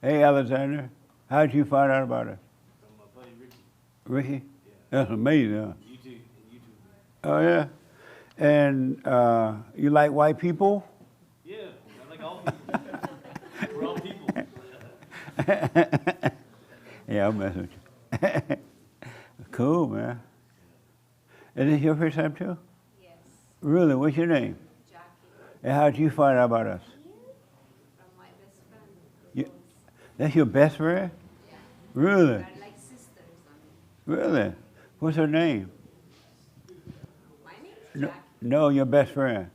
Hey, Alexander. How did you find out about us? From my buddy Ricky. Ricky? Yeah. That's amazing, huh? YouTube and YouTube. Oh, yeah? And you like white people? Yeah, I like all people. We're all people. Yeah, I'm messing with you. Cool, man. Is this your first time, too? Yes, Really? What's your name? Jackie, And how did you find out about us? from my best friend. You, that's your best friend? Yeah, Really? they're like sisters. Really? What's her name? My name's No, Jackie no, your best friend.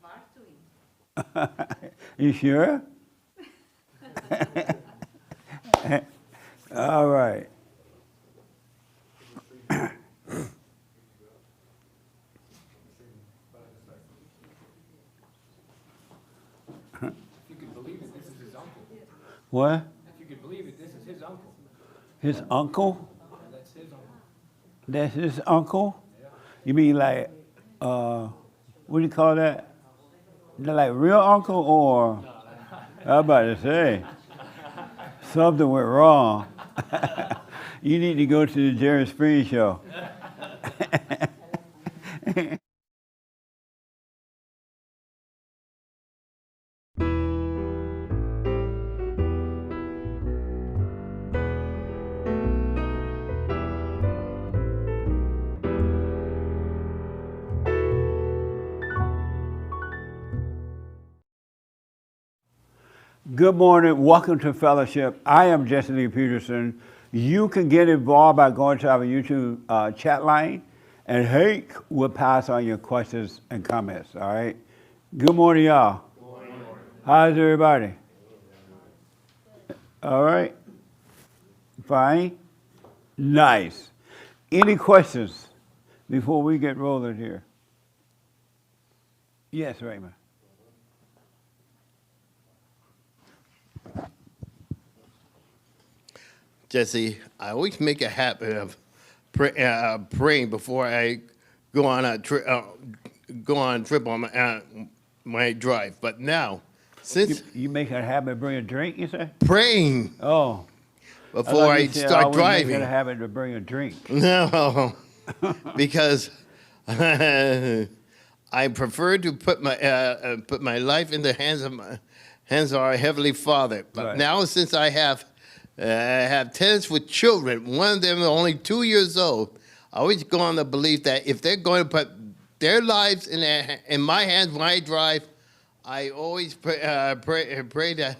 Bartui. You sure? All right. If you could believe it, this is his uncle. What? If you could believe it, this is his uncle. His uncle? That's his uncle. That's his uncle? Yeah. You mean like, what do you call that? Like real uncle or? I was about to say, something went wrong. You need to go to the Jerry Springer show. Good morning. Welcome to Fellowship. I am Jesse Lee Peterson. You can get involved by going to our YouTube chat line, and Hank will pass on your questions and comments. All right. Good morning, y'all. Good morning. How's everybody? All right. Fine. Nice. Any questions before we get rolling here? Yes, Raymond. Jesse, I always make a habit of praying before I go on a trip on my drive. But now, since You make a habit of bringing a drink, you say? praying Oh. before thought I you said start always make it a driving, habit to bring a drink. no, because I prefer to put my life in the hands of our Heavenly Father. But Right. now, since I have tenants with children, one of them is only 2 years old, I always go on the belief that if they're going to put their lives in my hands when I drive, I always pray that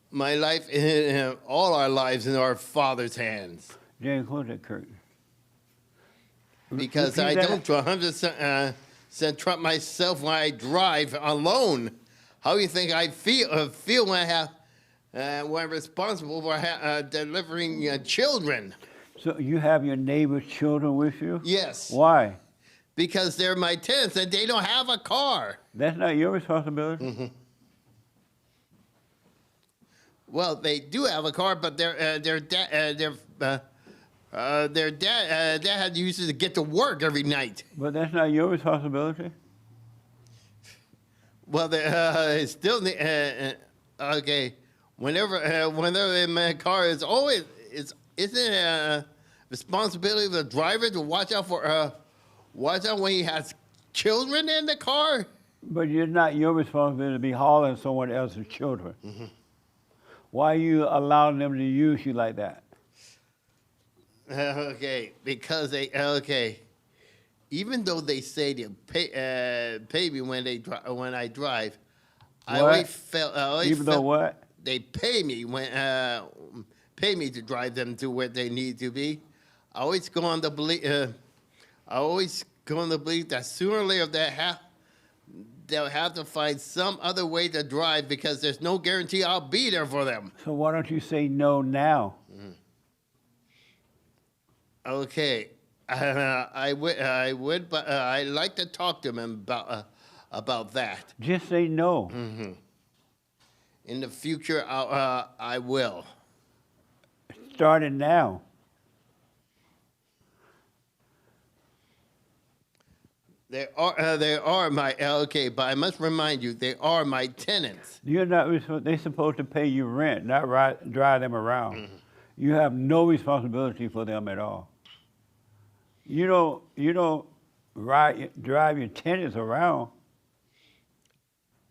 my life, all our lives, in our Father's hands. Jane, close that curtain. Because Repeat I that. don't 100% trust myself when I drive alone. How do you think I feel when when I'm responsible for delivering children? So you have your neighbor's children with you? Yes, Why? because they're my tenants and they don't have a car. That's not your responsibility. Mm-hmm. Well, they do have a car, but their dad uses to get to work every night. But that's not your responsibility. Well, they still okay. Whenever in my car, isn't it a responsibility of the driver to watch out when he has children in the car? But it's not your responsibility to be hauling someone else's children. Mm-hmm. Why are you allowing them to use you like that? Okay, because even though they say they pay me when I drive, I What? always Even though felt what? they pay me to drive them to where they need to be. I always go on the belief. That sooner or later they'll have to find some other way to drive because there's no guarantee I'll be there for them. So why don't you say no now? Okay, I would, but I'd like to talk to them about that. Just say no. In the future, I will. Starting now. They are my, okay, but I must remind you, they are my tenants. You're not, they're supposed to pay you rent, not drive them around. You have no responsibility for them at all. You don't drive your tenants around.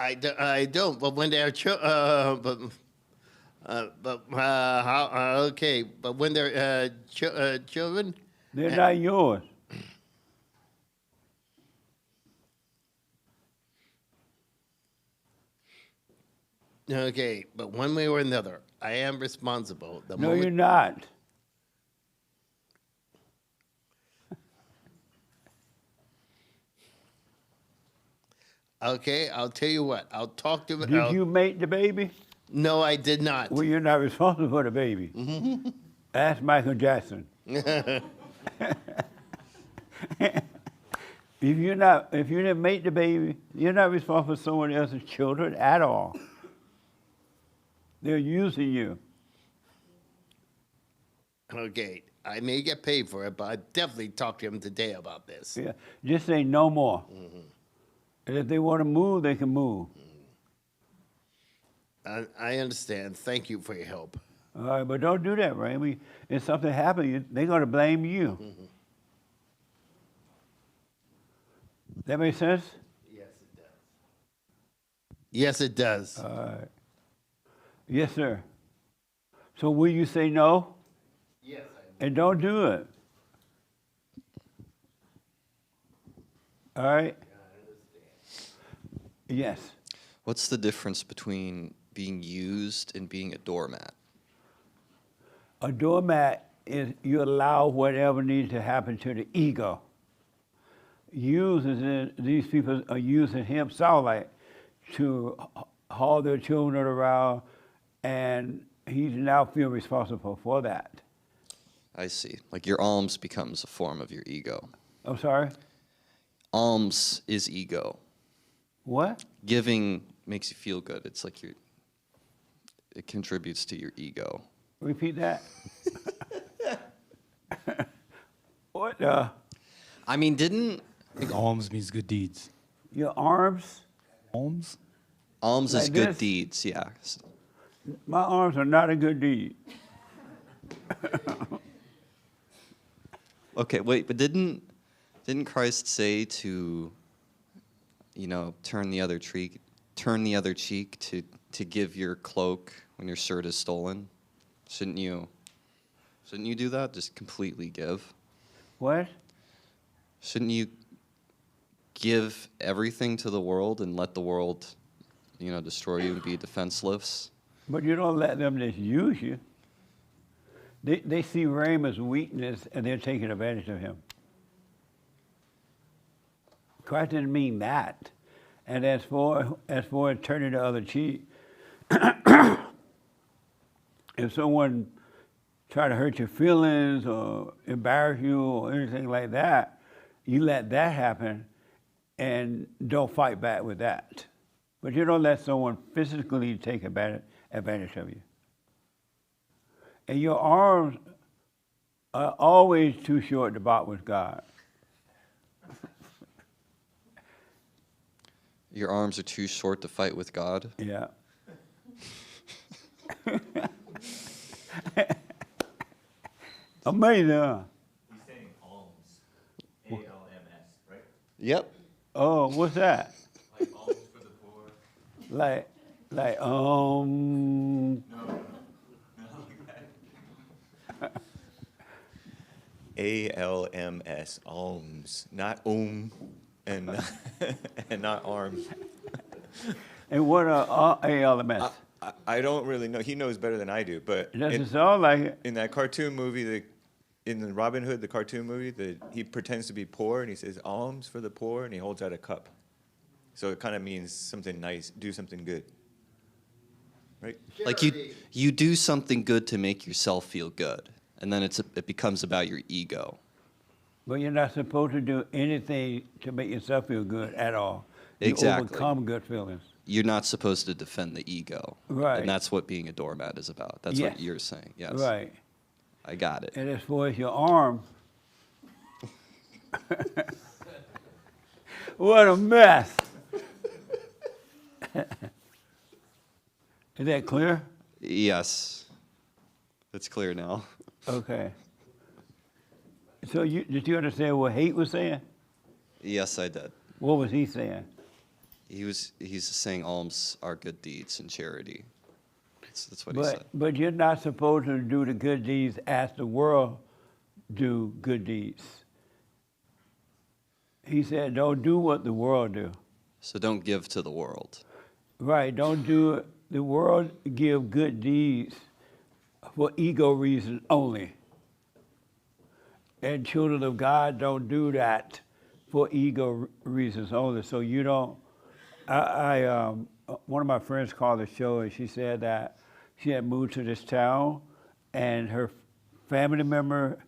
I don't, but when they're okay, but when they're children, They're not yours. okay, but one way or another, I am responsible. The No, moment, you're not. okay, I'll tell you what, I'll talk to. Did you make the baby? No, I did not. Well, you're not responsible for the baby. Ask Michael Jackson. If you didn't make the baby, you're not responsible for someone else's children at all. They're using you. Okay, I may get paid for it, but I definitely talked to him today about this. Yeah. Just say no more. And if they want to move, they can move. I understand. Thank you for your help. All right, but don't do that, Raymond. If something happens, they're going to blame you. That make sense? Yes, it does. Yes, it does. All right. Yes, sir. So will you say no? Yes, And don't do it. All right? Yes. What's the difference between being used and being a doormat? A doormat is you allow whatever needs to happen to the ego. Use is in, these people are using him, sound like, to haul their children around, and he now feel responsible for that. I see. Like your alms becomes a form of your ego. I'm sorry? Alms is ego. What? Giving makes you feel good. It's like it contributes to your ego. Repeat that. What? I mean, didn't I think alms means good deeds. Your arms? Alms? alms is Like good this? deeds? Yeah. My arms are not a good deed. Okay, wait, but didn't Christ say to, turn the other cheek to give your cloak when your shirt is stolen? Shouldn't you do that? Just completely give? What? Shouldn't you give everything to the world and let the world, destroy you and be defenseless? But you don't let them just use you. They see Raymond's weakness and they're taking advantage of him. Christ didn't mean that. And as for turning the other cheek, if someone try to hurt your feelings or embarrass you or anything like that, you let that happen and don't fight back with that. But you don't let someone physically take advantage of you. And your arms are always too short to box with God. Your arms are too short to fight with God? Yeah. Amazing, huh? He's saying alms. A-L-M-S, right? Yep. Oh, what's that? Like alms for the poor. Like, ALMS, alms, not and and not arms. and what are ALMS? I don't really know. He knows better than I do, but It doesn't sound like it. in that cartoon movie, in the Robin Hood, the cartoon movie, he pretends to be poor and he says alms for the poor and he holds out a cup. So it kind of means something nice, do something good. Right? Like you do something good to make yourself feel good, and then it becomes about your ego. But you're not supposed to do anything to make yourself feel good at all. You Exactly. overcome good feelings. You're not supposed to defend the ego. Right. And that's what being a doormat is about. That's Yes. what you're saying. Yes. Right. I got it. And as far as your arm, What a mess. Is that clear? Yes. It's clear now. Okay. So did you understand what Hate was saying? Yes, I did. What was he saying? He's saying alms are good deeds and charity. That's what he said. But you're not supposed to do the good deeds as the world do good deeds. He said, don't do what the world do. So don't give to the world. Right, don't do it. The world give good deeds for ego reasons only. And children of God don't do that for ego reasons only. So you don't, one of my friends called the show and she said that she had moved to this town and her family member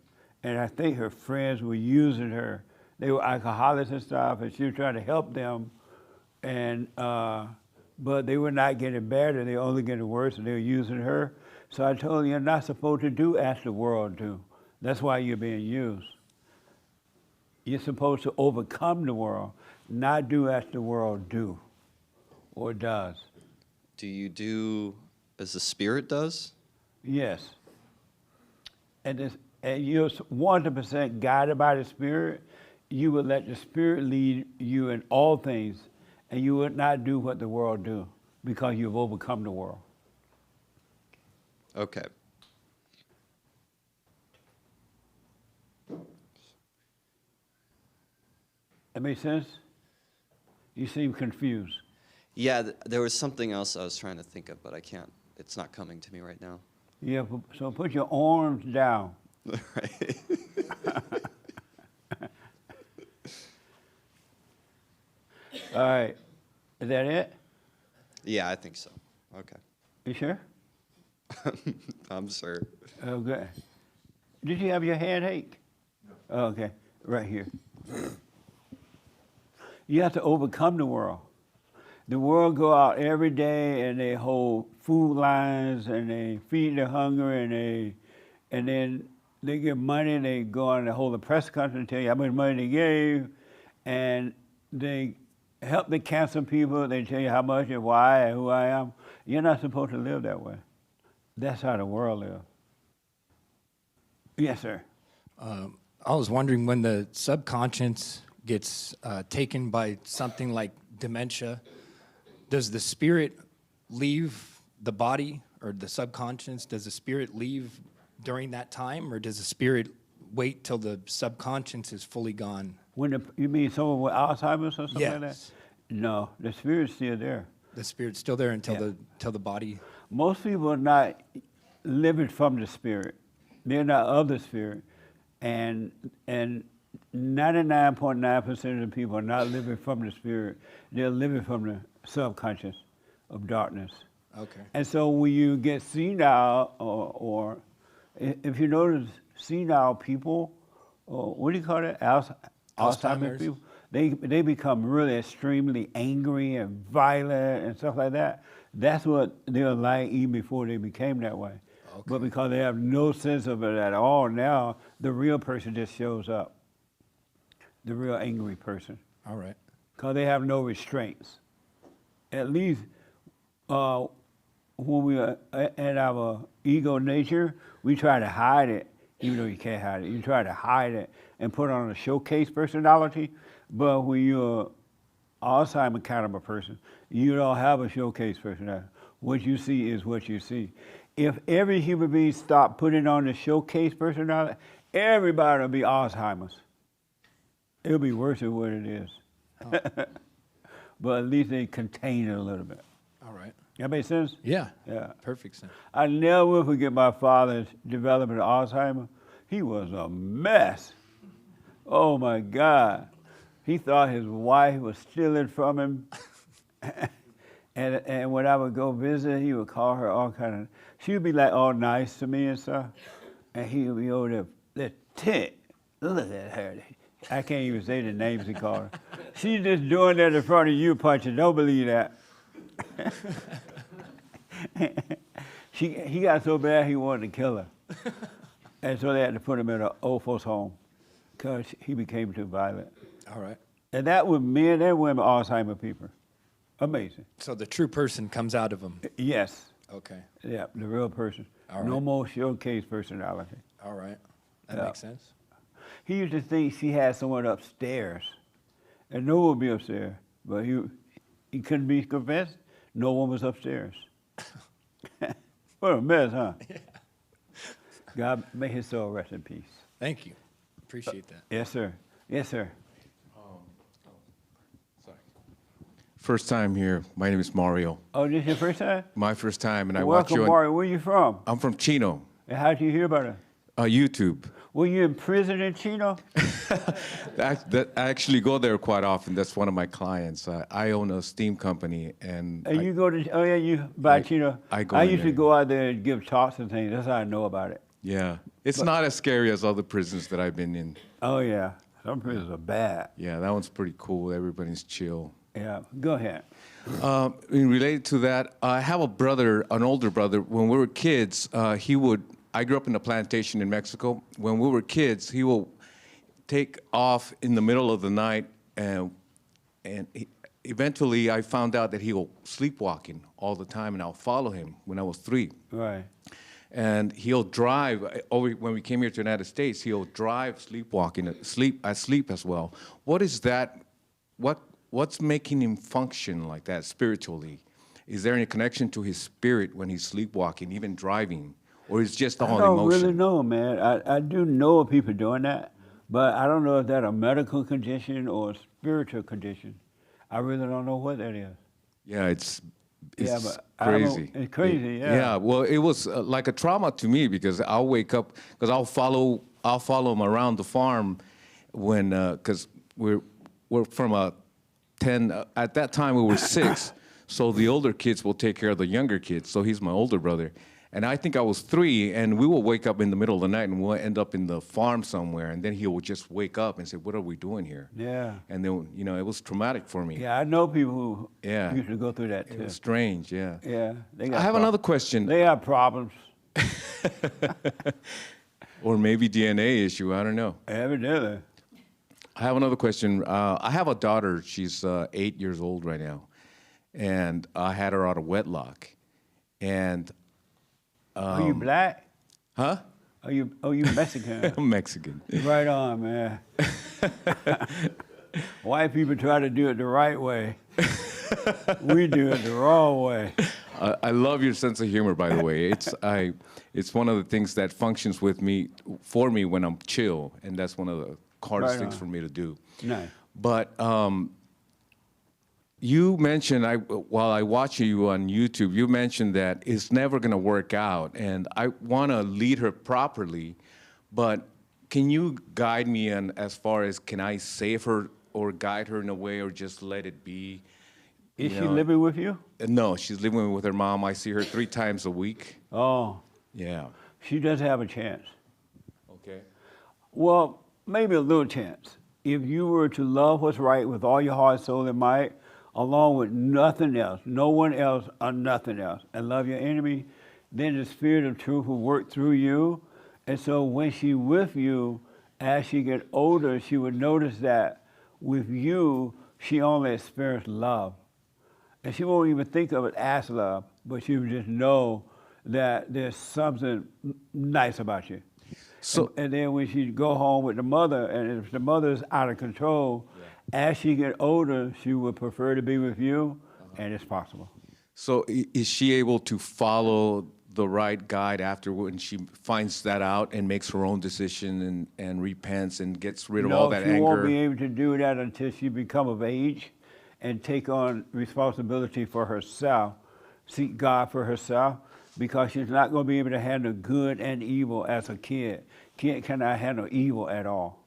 and I think her friends were using her. They were alcoholics and stuff and she was trying to help them and but they were not getting better, they were only getting worse and they were using her. So I told her, you're not supposed to do as the world do. That's why you're being used. You're supposed to overcome the world, not do as the world do or does. Do you do as the Spirit does? Yes. And you're 100% guided by the Spirit. You would let the Spirit lead you in all things, and you would not do what the world do because you've overcome the world. Okay. That makes sense? You seem confused. Yeah, there was something else I was trying to think of, but I can't. It's not coming to me right now. Yeah, so put your arms down. Right. All right. Is that it? Yeah, I think so. Okay. You sure? I'm sure. Okay. Did you have your hand ache? No. Okay, right here. You have to overcome the world. The world go out every day and they hold food lines and they feed the hungry and then they give money and they go on and hold a press conference and tell you how much money they gave and they help the cancer people. They tell you how much and why and who I am. You're not supposed to live that way. That's how the world lives. Yes, sir. I was wondering when the subconscious gets taken by something like dementia, does the spirit leave the body or the subconscious? Does the spirit leave during that time, or does the spirit wait till the subconscious is fully gone? You mean someone with Alzheimer's or something like that? Yes. No, the spirit's still there. The spirit's still there until Yeah. till the body. Most people are not living from the spirit. They're not of the spirit. And 99.9% of the people are not living from the spirit. They're living from the subconscious of darkness. Okay. And so when you get senile, or if you notice senile people, what do you call it? Alzheimer's people. They become really extremely angry and violent and stuff like that. That's what they're like even before they became that way. Okay. But because they have no sense of it at all now, the real person just shows up. The real angry person. All right. Because they have no restraints. At least when we are in our ego nature, we try to hide it, even though you can't hide it. You try to hide it and put on a showcase personality. But when you're an Alzheimer kind of a person, you don't have a showcase personality. What you see is what you see. If every human being stopped putting on the showcase personality, everybody will be Alzheimer's. It'll be worse than what it is. Oh. But at least they contain it a little bit. All right. That makes sense? Yeah. Yeah. Perfect sense. I never will forget my father's development of Alzheimer. He was a mess. Oh my God. He thought his wife was stealing from him. And when I would go visit, he would call her all kind of, she would be like all nice to me and stuff. And he would be over there, the tit, look at her. I can't even say the names he called her. She's just doing that in front of you, punching. Don't believe that. He got so bad he wanted to kill her. And so they had to put him in an old folks home because he became too violent. All right. And that with men and women, Alzheimer people. Amazing. So the true person comes out of them. Yes. Okay. Yeah, the real person. All No right. more showcase personality. All right. That Yeah. makes sense. He used to think she had someone upstairs, and no one would be upstairs. But he couldn't be convinced. No one was upstairs. What a mess, huh? God may his soul rest in peace. Thank you. Appreciate that. Yes, sir. Yes, sir. First time here. My name is Mario. Oh, this your first time? My first time, and I watch Welcome, you on. Mario. Where you from? I'm from Chino, And how did you hear about it? YouTube. Were you in prison in Chino? I actually go there quite often. That's one of my clients. I own a steam company, and And you go to, oh yeah, you by Chino. I go I in used to there. go out there and give talks and things. That's how I know about it. yeah, it's not as scary as other prisons that I've been in. Oh yeah, some prisons are bad. Yeah, that one's pretty cool. Everybody's chill. Yeah, go ahead. In related to that, I have a brother, an older brother. When we were kids, I grew up in a plantation in Mexico. When we were kids, he will take off in the middle of the night, and eventually I found out that he will sleepwalking all the time, and I'll follow him when I was 3. Right. And he'll drive, when we came here to the United States, he'll drive sleepwalking, asleep as well. What is that, what's making him function like that spiritually? Is there any connection to his spirit when he's sleepwalking, even driving? Or is it just all I don't emotion? really know, man. I do know of people doing that, but I don't know if that's a medical condition or a spiritual condition. I really don't know what that is. Yeah, it's Yeah, but I don't- crazy. it's crazy, yeah. Yeah, well, it was like a trauma to me because I'll wake up because I'll follow him around the farm when because we're from a 10 at that time we were 6, so the older kids will take care of the younger kids. So he's my older brother. And I think I was 3, and we will wake up in the middle of the night and we'll end up in the farm somewhere, and then he will just wake up and say, "What are we doing here?" Yeah. And then, it was traumatic for me. Yeah, I know people who Yeah. used to go through that It too. was strange, yeah. Yeah, they got I have prob- another question, They have problems, or maybe DNA issue, I don't know. evidently. I have another question. I have a daughter, she's 8 years old right now, and I had her out of wedlock. And, Are you black? huh? Are you Mexican? I'm Mexican. Right on, man. White people try to do it the right way. We do it the wrong way. I love your sense of humor, by the way. It's one of the things that functions for me when I'm chill, and that's one of the hardest Right things on. for me to do. Nice. But you mentioned, while I watch you on YouTube, you mentioned that it's never going to work out, and I want to lead her properly, but can you guide me on as far as can I save her or guide her in a way or just let it be? Is You she know, living with you? No, she's living with her mom. I see her 3 times a week. Oh, Yeah. she does have a chance. Okay. Well, maybe a little chance. If you were to love what's right with all your heart, soul, and might, along with nothing else, no one else or nothing else, and love your enemy, then the Spirit of truth will work through you. And so when she's with you, as she gets older, she would notice that with you, she only experienced love. And she won't even think of it as love, but she would just know that there's something nice about you. So- and then when she go home with the mother, and if the mother's out of control, as she get older, she would prefer to be with you, and it's possible. So is she able to follow the right guide after when she finds that out and makes her own decision and repents and gets rid of all that she anger? won't be able to do that until she become of age and take on responsibility for herself, seek God for herself, because she's not going to be able to handle good and evil as a kid. Kid cannot handle evil at all.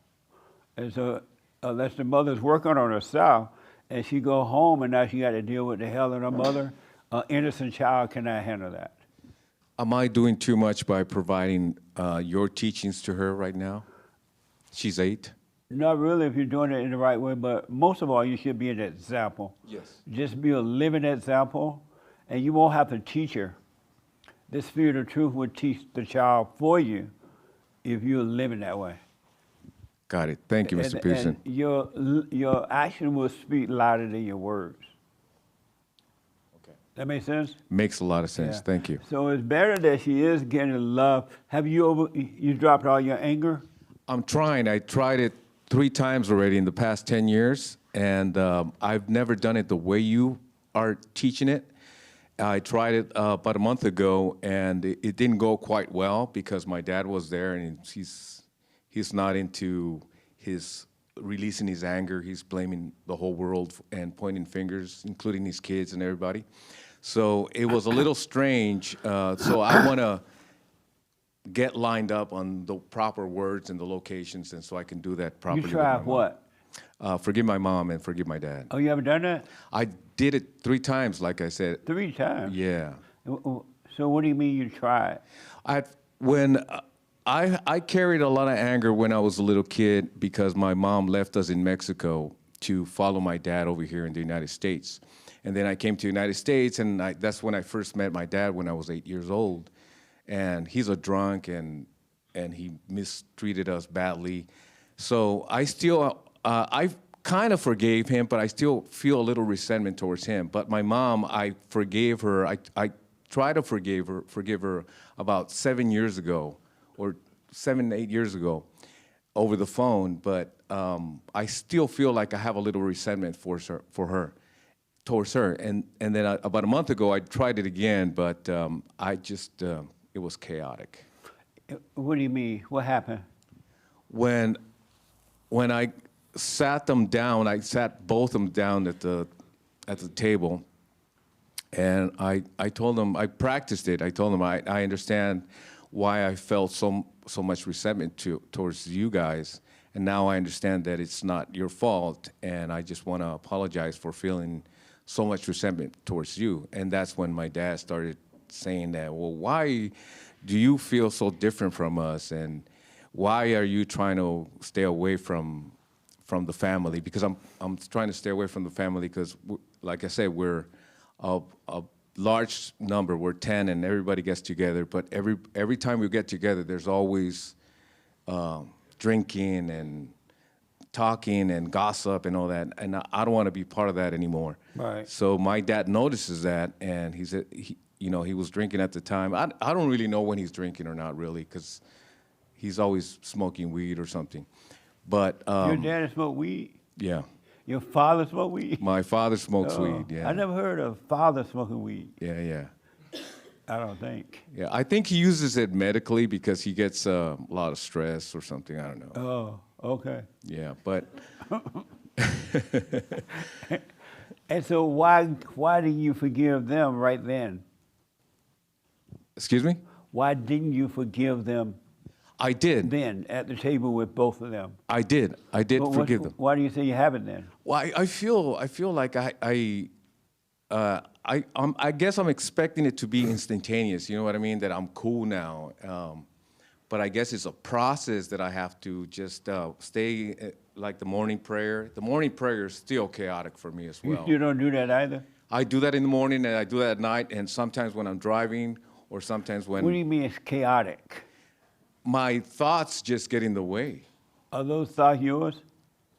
And so unless the mother's working on herself and she go home and now she got to deal with the hell of her mother, an innocent child cannot handle that. Am I doing too much by providing your teachings to her right now? She's 8. Not really if you're doing it in the right way, but most of all, you should be an example. Yes. Just be a living example, and you won't have to teach her. The Spirit of truth would teach the child for you if you're living that way. Got it. Thank you, Mr. Peterson. And your action will speak louder than your words. Okay. That make sense? Makes a lot of sense. Yeah. Thank you. So it's better that she is getting love. Have you dropped all your anger? I'm trying. I tried it 3 times already in the past 10 years, and I've never done it the way you are teaching it. I tried it about a month ago, and it didn't go quite well because my dad was there, and he's not into his releasing his anger. He's blaming the whole world and pointing fingers, including his kids and everybody. So it was a little strange. So I want to get lined up on the proper words and the locations, and so I can do that properly. You with my tried mom. what? Forgive my mom and forgive my dad. Oh, you haven't done that? I did it 3 times, like I said. 3 times? Yeah. So what do you mean you tried? I carried a lot of anger when I was a little kid because my mom left us in Mexico to follow my dad over here in the United States. And then I came to the United States, and that's when I first met my dad when I was 8 years old. And he's a drunk, and he mistreated us badly. So I still, I kind of forgave him, but I still feel a little resentment towards him. But my mom, I forgave her. I tried to forgive her about 7 years ago, or 7, 8 years ago, over the phone. But I still feel like I have a little resentment towards her. And then about a month ago, I tried it again, but it was chaotic. What do you mean? What happened? When I sat them down, I sat both of them down at the table, and I told them, I practiced it. I told them I understand why I felt so much resentment towards you guys, and now I understand that it's not your fault, and I just want to apologize for feeling so much resentment towards you. And that's when my dad started saying that, well, why do you feel so different from us, and why are you trying to stay away from the family? Because I'm trying to stay away from the family because, like I said, we're a large number. We're 10, and everybody gets together. But every time we get together, there's always drinking and talking and gossip and all that. And I don't want to be part of that anymore. Right. So my dad notices that, and he said, he was drinking at the time. I don't really know when he's drinking or not, really, because he's always smoking weed or something. But Your dad smoked weed? yeah, Your father smoked weed? my father smokes Oh, weed. Yeah, I never heard of father smoking weed. yeah. I don't think. Yeah, I think he uses it medically because he gets a lot of stress or something. I don't know. Oh, okay. Yeah, but And so why didn't you forgive them right then? excuse me? Why didn't you forgive them I did. then at the table with both of them? I did But forgive them. Why do you say you haven't then? Well, I feel like I guess I'm expecting it to be instantaneous. You know what I mean? That I'm cool now. But I guess it's a process that I have to just stay, like the morning prayer. The morning prayer is still chaotic for me as well. You don't do that either? I do that in the morning, and I do that at night, and sometimes when I'm driving, or sometimes when What do you mean it's chaotic? my thoughts just get in the way. Are those thoughts yours?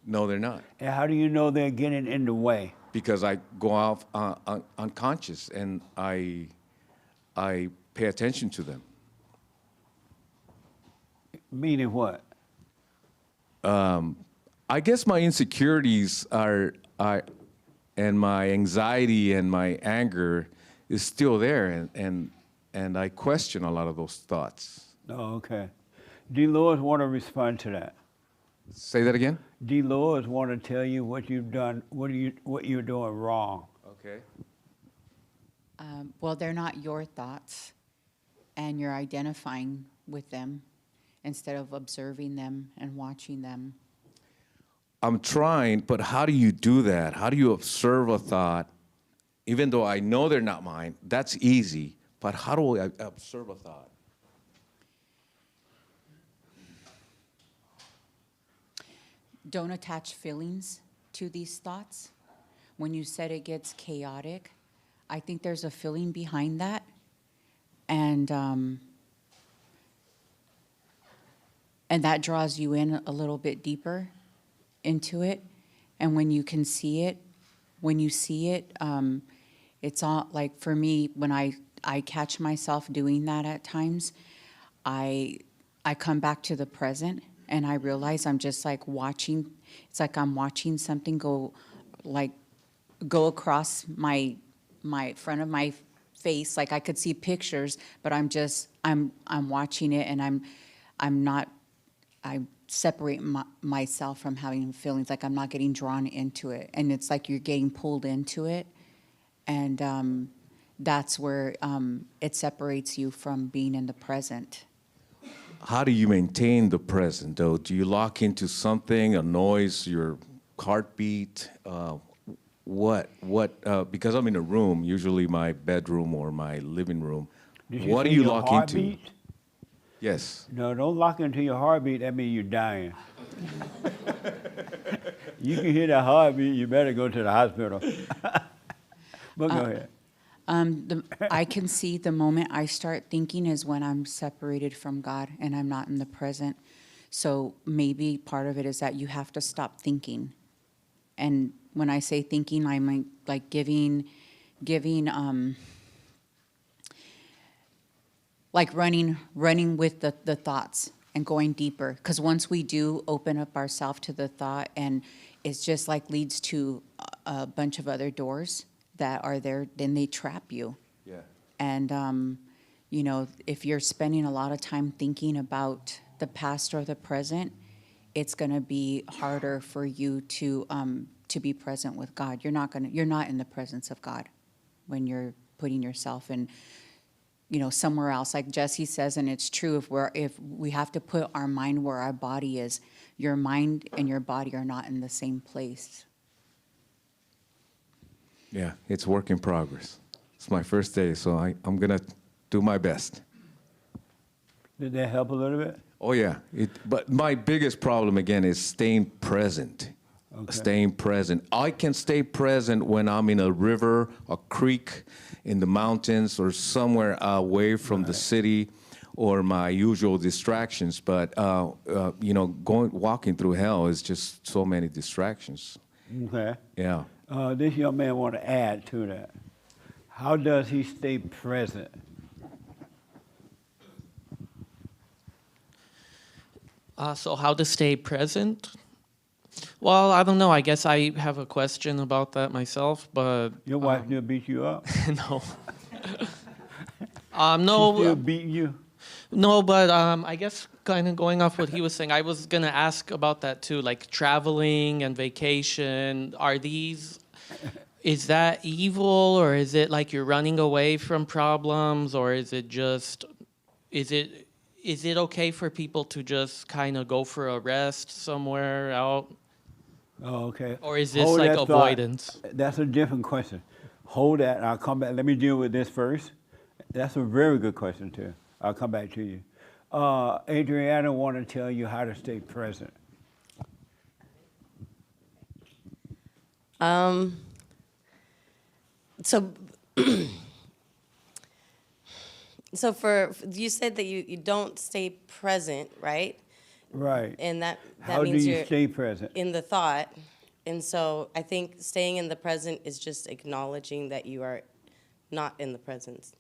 No, they're not. And how do you know they're getting in the way? Because I go off unconscious, and I pay attention to them. Meaning what? I guess my insecurities and my anxiety and my anger is still there, and I question a lot of those thoughts. Oh, okay. Dolores want to respond to that. Say that again? Dolores want to tell you what you've done, what you're doing wrong. Okay. Well, they're not your thoughts, and you're identifying with them instead of observing them and watching them. I'm trying, but how do you do that? How do you observe a thought, even though I know they're not mine? That's easy, but how do I observe a thought? Don't attach feelings to these thoughts. When you said it gets chaotic, I think there's a feeling behind that. And And that draws you in a little bit deeper into it. And when you can see it, when you see it, it's all like for me, when I catch myself doing that at times, I come back to the present and I realize I'm just like watching, it's like I'm watching something go across my front of my face. Like I could see pictures, but I'm watching it, and I separate myself from having feelings. Like I'm not getting drawn into it, and it's like you're getting pulled into it, and that's where it separates you from being in the present. How do you maintain the present, though? Do you lock into something, a noise, your heartbeat? What? Because I'm in a room, usually my bedroom or my living room. What do you lock into? Yes. No, don't lock into your heartbeat. That means you're dying. You can hear that heartbeat, you better go to the hospital. But go ahead. I can see the moment I start thinking is when I'm separated from God and I'm not in the present. So maybe part of it is that you have to stop thinking. And when I say thinking, I mean like giving like running with the thoughts and going deeper. Because once we do open up ourselves to the thought, and it's just like leads to a bunch of other doors that are there, then they trap you. Yeah. And, you know, if you're spending a lot of time thinking about the past or the present, it's going to be harder for you to be present with God. You're not in the presence of God when you're putting yourself in, you know, somewhere else. Like Jesse says, and it's true, if we have to put our mind where our body is, your mind and your body are not in the same place. Yeah, it's work in progress. It's my first day, so I'm going to do my best. Did that help a little bit? Oh, yeah. But my biggest problem, again, is staying present. Okay. Staying present. I can stay present when I'm in a river, a creek, in the mountains, or somewhere away from the city or my usual distractions. But, you know, walking through hell is just so many distractions. Okay. Yeah. This young man want to add to that. How does he stay present? So how to stay present? Well, I don't know. I guess I have a question about that myself, but Your wife still beat you up? no. She No, still beat you? no, but I guess kind of going off what he was saying, I was gonna ask about that too, like traveling and vacation. Is that evil, or is it like you're running away from problems, or is it okay for people to just kind of go for a rest somewhere out? Oh, okay. Or is this Hold like that thought. avoidance? That's a different question. Hold that, and I'll come back. Let me deal with this first. That's a very good question, too. I'll come back to you. Adriana want to tell you how to stay present. So for you said that you don't stay present, right? Right. And that How do means you you're stay present? in the thought. And so I think staying in the present is just acknowledging that you are not in the presence.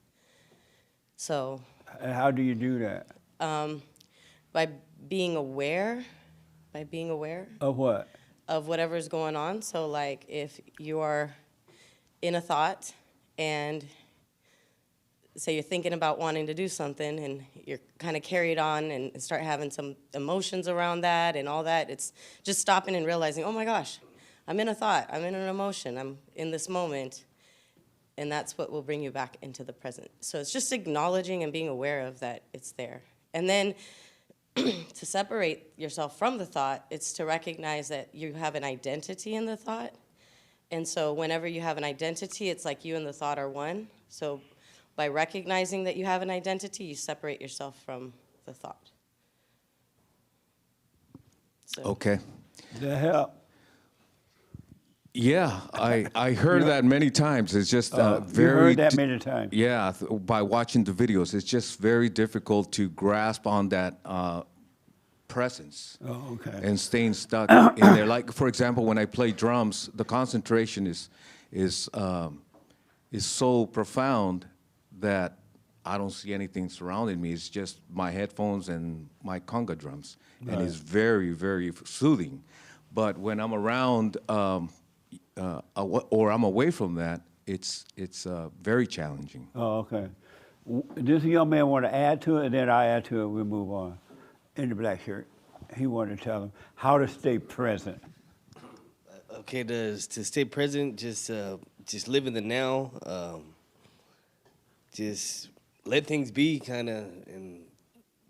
So And how do you do that? by being aware Of what? of whatever's going on. So like if you are in a thought and say you're thinking about wanting to do something and you're kind of carried on and start having some emotions around that and all that, it's just stopping and realizing, oh my gosh, I'm in a thought, I'm in an emotion, I'm in this moment. And that's what will bring you back into the present. So it's just acknowledging and being aware of that it's there. And then to separate yourself from the thought, it's to recognize that you have an identity in the thought. And so whenever you have an identity, it's like you and the thought are one. So by recognizing that you have an identity, you separate yourself from the thought. So. Okay. Does that help? Yeah, I heard that many times. It's just You very... heard that many times. Yeah, by watching the videos, it's just very difficult to grasp on that presence. Oh, okay. And staying stuck in there. Like, for example, when I play drums, the concentration is so profound that I don't see anything surrounding me. It's just my headphones and my conga drums, and it's very, very soothing. But when I'm around or I'm away from that, it's very challenging. Oh, okay. This young man want to add to it, and then I add to it. We'll move on. In the black shirt, he wanted to tell him how to stay present. Okay, to stay present, just live in the now. Just let things be, kind of, and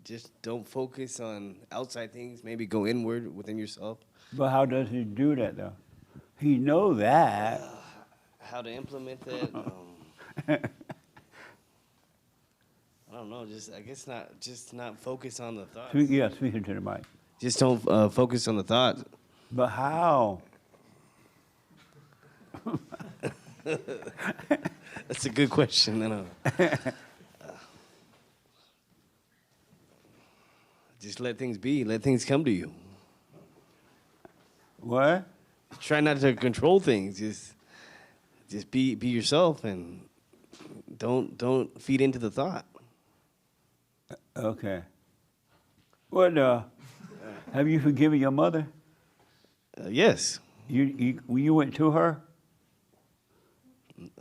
just don't focus on outside things. Maybe go inward within yourself. But how does he do that, though? He know that. How to implement that? I don't know. I guess not focus on the thoughts. Yeah, speaking to the mic. Just don't focus on the thoughts. But how? That's a good question. I know. Just let things be. Let things come to you. What? Try not to control things. Just be yourself and don't feed into the thought. Okay. What? Have you forgiven your mother? Yes. You went to her?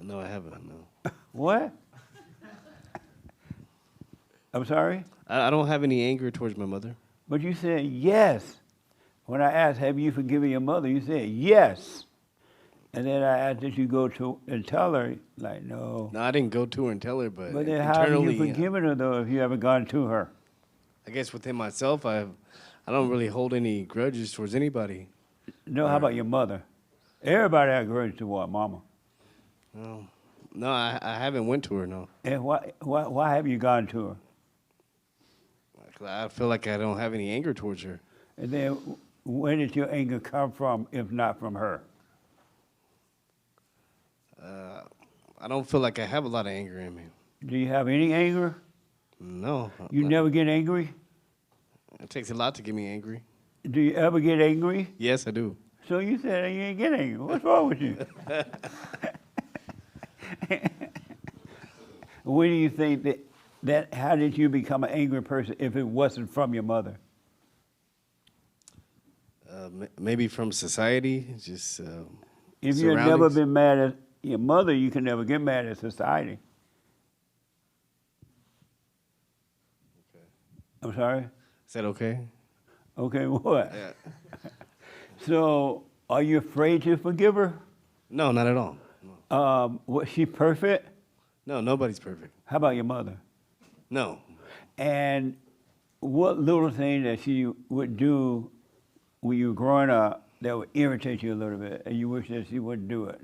No, I haven't. No. What? I'm sorry? I don't have any anger towards my mother. But you said yes. When I asked, have you forgiven your mother? You said yes. And then I asked, did you go to and tell her? Like, no. No, I didn't go to her and tell her, but But then how have internally, you forgiven her, though, if you haven't gone to her? I guess within myself, I don't really hold any grudges towards anybody. No, how about your mother? Everybody has grudges toward mama. No, I haven't went to her. No, And why have you gone to her? I feel like I don't have any anger towards her. And then where did your anger come from, if not from her? I don't feel like I have a lot of anger in me. Do you have any anger? No. You never get angry? It takes a lot to get me angry. Do you ever get angry? Yes, I do. So you said you ain't get angry. What's wrong with you? When do you think that how did you become an angry person if it wasn't from your mother? Maybe from society, just If you've never been mad at your mother, you can never get mad at society. Okay. I'm sorry? Is that okay? Okay, what? Yeah. So, are you afraid to forgive her? No, not at all. No. Was she perfect? No, nobody's perfect. How about your mother? No. And what little thing that she would do when you were growing up that would irritate you a little bit, and you wish that she wouldn't do it?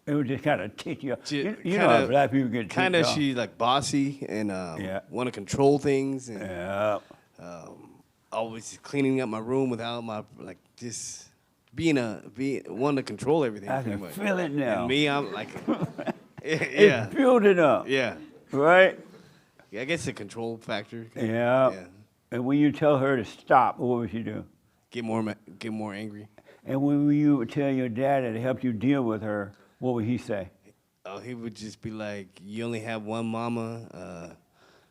It would just kind of tick you off. You know how black people get ticked kind of off. she like bossy and want to control things and Yeah. always cleaning up my room without my just being wanting to control everything. I pretty can much. feel it now. And me, I'm like, yeah, It's building up. yeah. Right? I guess the control factor. Yeah. Yeah. And when you tell her to stop, what would she do? Get more angry. And when you would tell your dad that to help you deal with her, what would he say? Oh, he would just be like, "You only have one mama."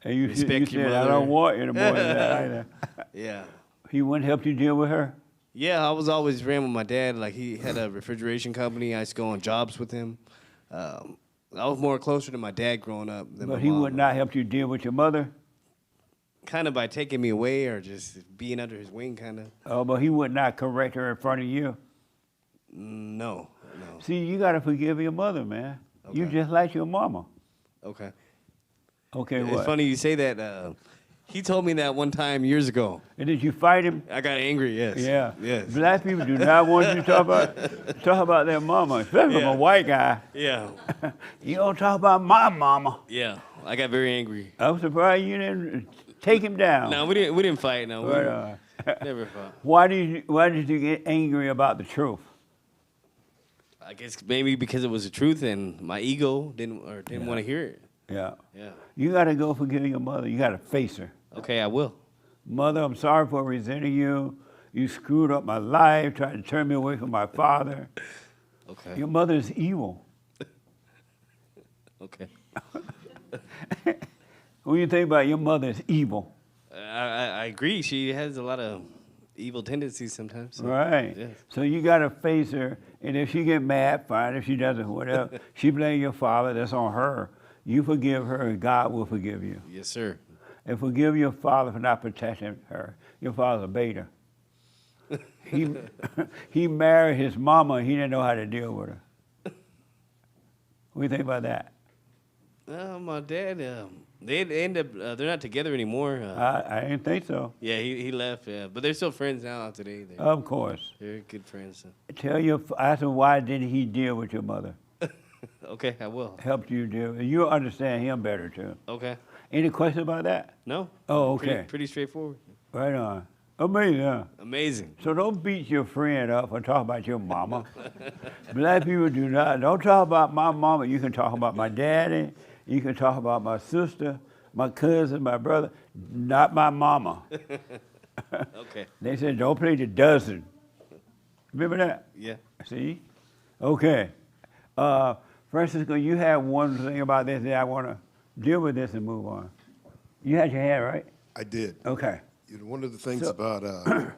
And you Respect your said, I mother." don't want any more than that either. Yeah. He wouldn't help you deal with her? Yeah, I was always ran with my dad. Like he had a refrigeration company. I used to go on jobs with him. I was more closer to my dad growing up than my But he mom. would not help you deal with your mother? Kind of by taking me away or just being under his wing, kind of. Oh, but he would not correct her in front of you? No. See, you got to forgive your mother, man. You Okay. just like your mama. Okay. Okay, It's what? funny you say that. He told me that one time years ago. And did you fight him? I got angry. Yes. Yeah. Yes. Black people do not want you to talk about their mama, especially from Yeah. a white guy. Yeah. You don't talk about my mama. Yeah. I got very angry. I'm surprised you didn't take him down. No, we didn't fight. No, But, never fought. why did you get angry about the truth? I guess maybe because it was the truth and my ego didn't want to hear it. Yeah. Yeah. You got to go forgive your mother. You got to face her. Okay, I will. Mother, I'm sorry for resenting you. You screwed up my life, tried to turn me away from my father. Okay. Your mother is evil. Okay. What do you think about your mother is evil? I agree. She has a lot of evil tendencies sometimes. So, Right. Yes. So you got to face her, and if she get mad, fine. If she doesn't, whatever. She blame your father, that's on her. You forgive her, and God will forgive you. Yes, sir. And forgive your father for not protecting her. Your father's a beta. He married his mama, and he didn't know how to deal with her. What do you think about that? My dad, they end up, they're not together anymore. I didn't think so. Yeah, he left, but they're still friends now today. Of course. They're good friends. Ask him why didn't he deal with your mother? Okay, I will. Helped you deal. You'll understand him better too. Okay. Any questions about that? No. Oh, Pretty- okay. Pretty straightforward. Right on. Amazing, huh? Amazing. So don't beat your friend up or talk about your mama. Black people do not. Don't talk about my mama. You can talk about my daddy. You can talk about my sister, my cousin, my brother. Not my mama. Okay. They said don't play the dozen. Remember that? Yeah. See? Okay. Francisco, you have one thing about this that I want to deal with this and move on. You had your hand, right? I did. Okay. You know, one of the things So- about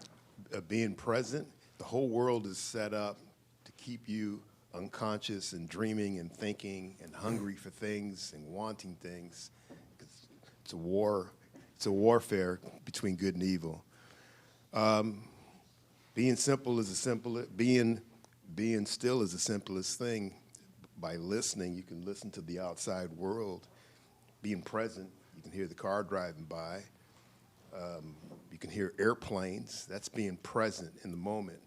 being present, the whole world is set up to keep you unconscious and dreaming and thinking and hungry for things and wanting things. It's a war. It's a warfare between good and evil. Being simple is being still is the simplest thing. By listening, you can listen to the outside world. Being present, you can hear the car driving by. You can hear airplanes. That's being present in the moment.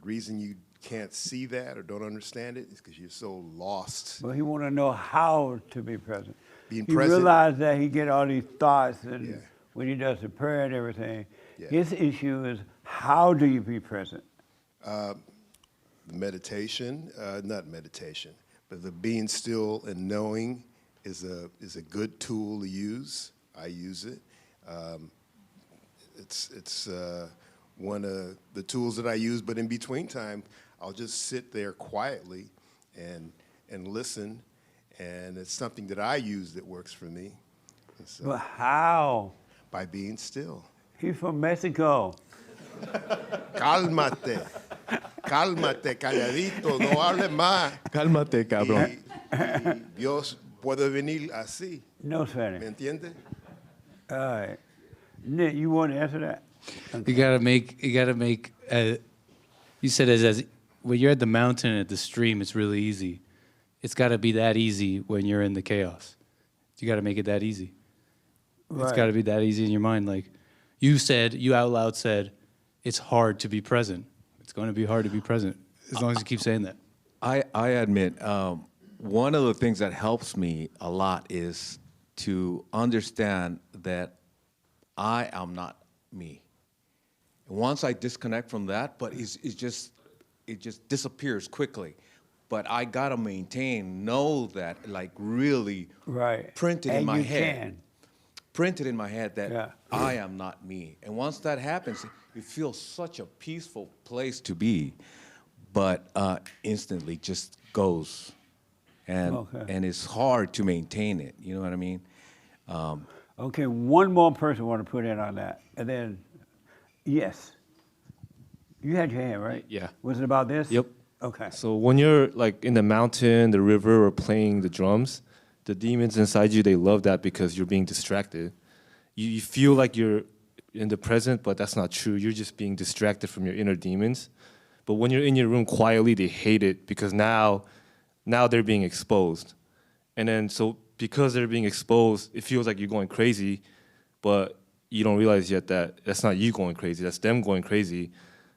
The reason you can't see that or don't understand it is because you're so lost. Well, he want to know how to be present. Being he present. realized that he get all these thoughts and Yeah. when he does the prayer and everything. Yeah. His issue is how do you be present? Meditation, not meditation, but the being still and knowing is a good tool to use. I use it. It's one of the tools that I use. But in between time, I'll just sit there quietly and listen. And it's something that I use that works for me. And so, But how? by being still. He's from Mexico. Cálmate. Cálmate, calladito, no hables más. Cálmate, cabrón. Y Dios puede venir así. No ¿Me Spanish. entiendes? All right. Nick, you want to answer that? You gotta make. You said as when you're at the mountain at the stream, it's really easy. It's got to be that easy when you're in the chaos. You got to make it that easy. It's Right. got to be that easy in your mind. Like you out loud said, it's hard to be present. It's going to be hard to be present as long as you keep saying that. I admit, one of the things that helps me a lot is to understand that I am not me. Once I disconnect from that, but it just disappears quickly. But I gotta know that, like really Right. printed in And my you head. can. Printed in my head that Yeah. I am not me. And once that happens, it feels such a peaceful place to be, but instantly just goes. And Okay. and it's hard to maintain it, you know what I mean? Okay, one more person want to put in on that. And then, yes. You had your hand, right? Yeah. Was it about this? Yep. Okay. So when you're like in the mountain, the river, or playing the drums, the demons inside you, they love that because you're being distracted. You feel like you're in the present, but that's not true. You're just being distracted from your inner demons. But when you're in your room quietly, they hate it because now they're being exposed. And then so because they're being exposed, it feels like you're going crazy, but you don't realize yet that that's not you going crazy, that's them going crazy.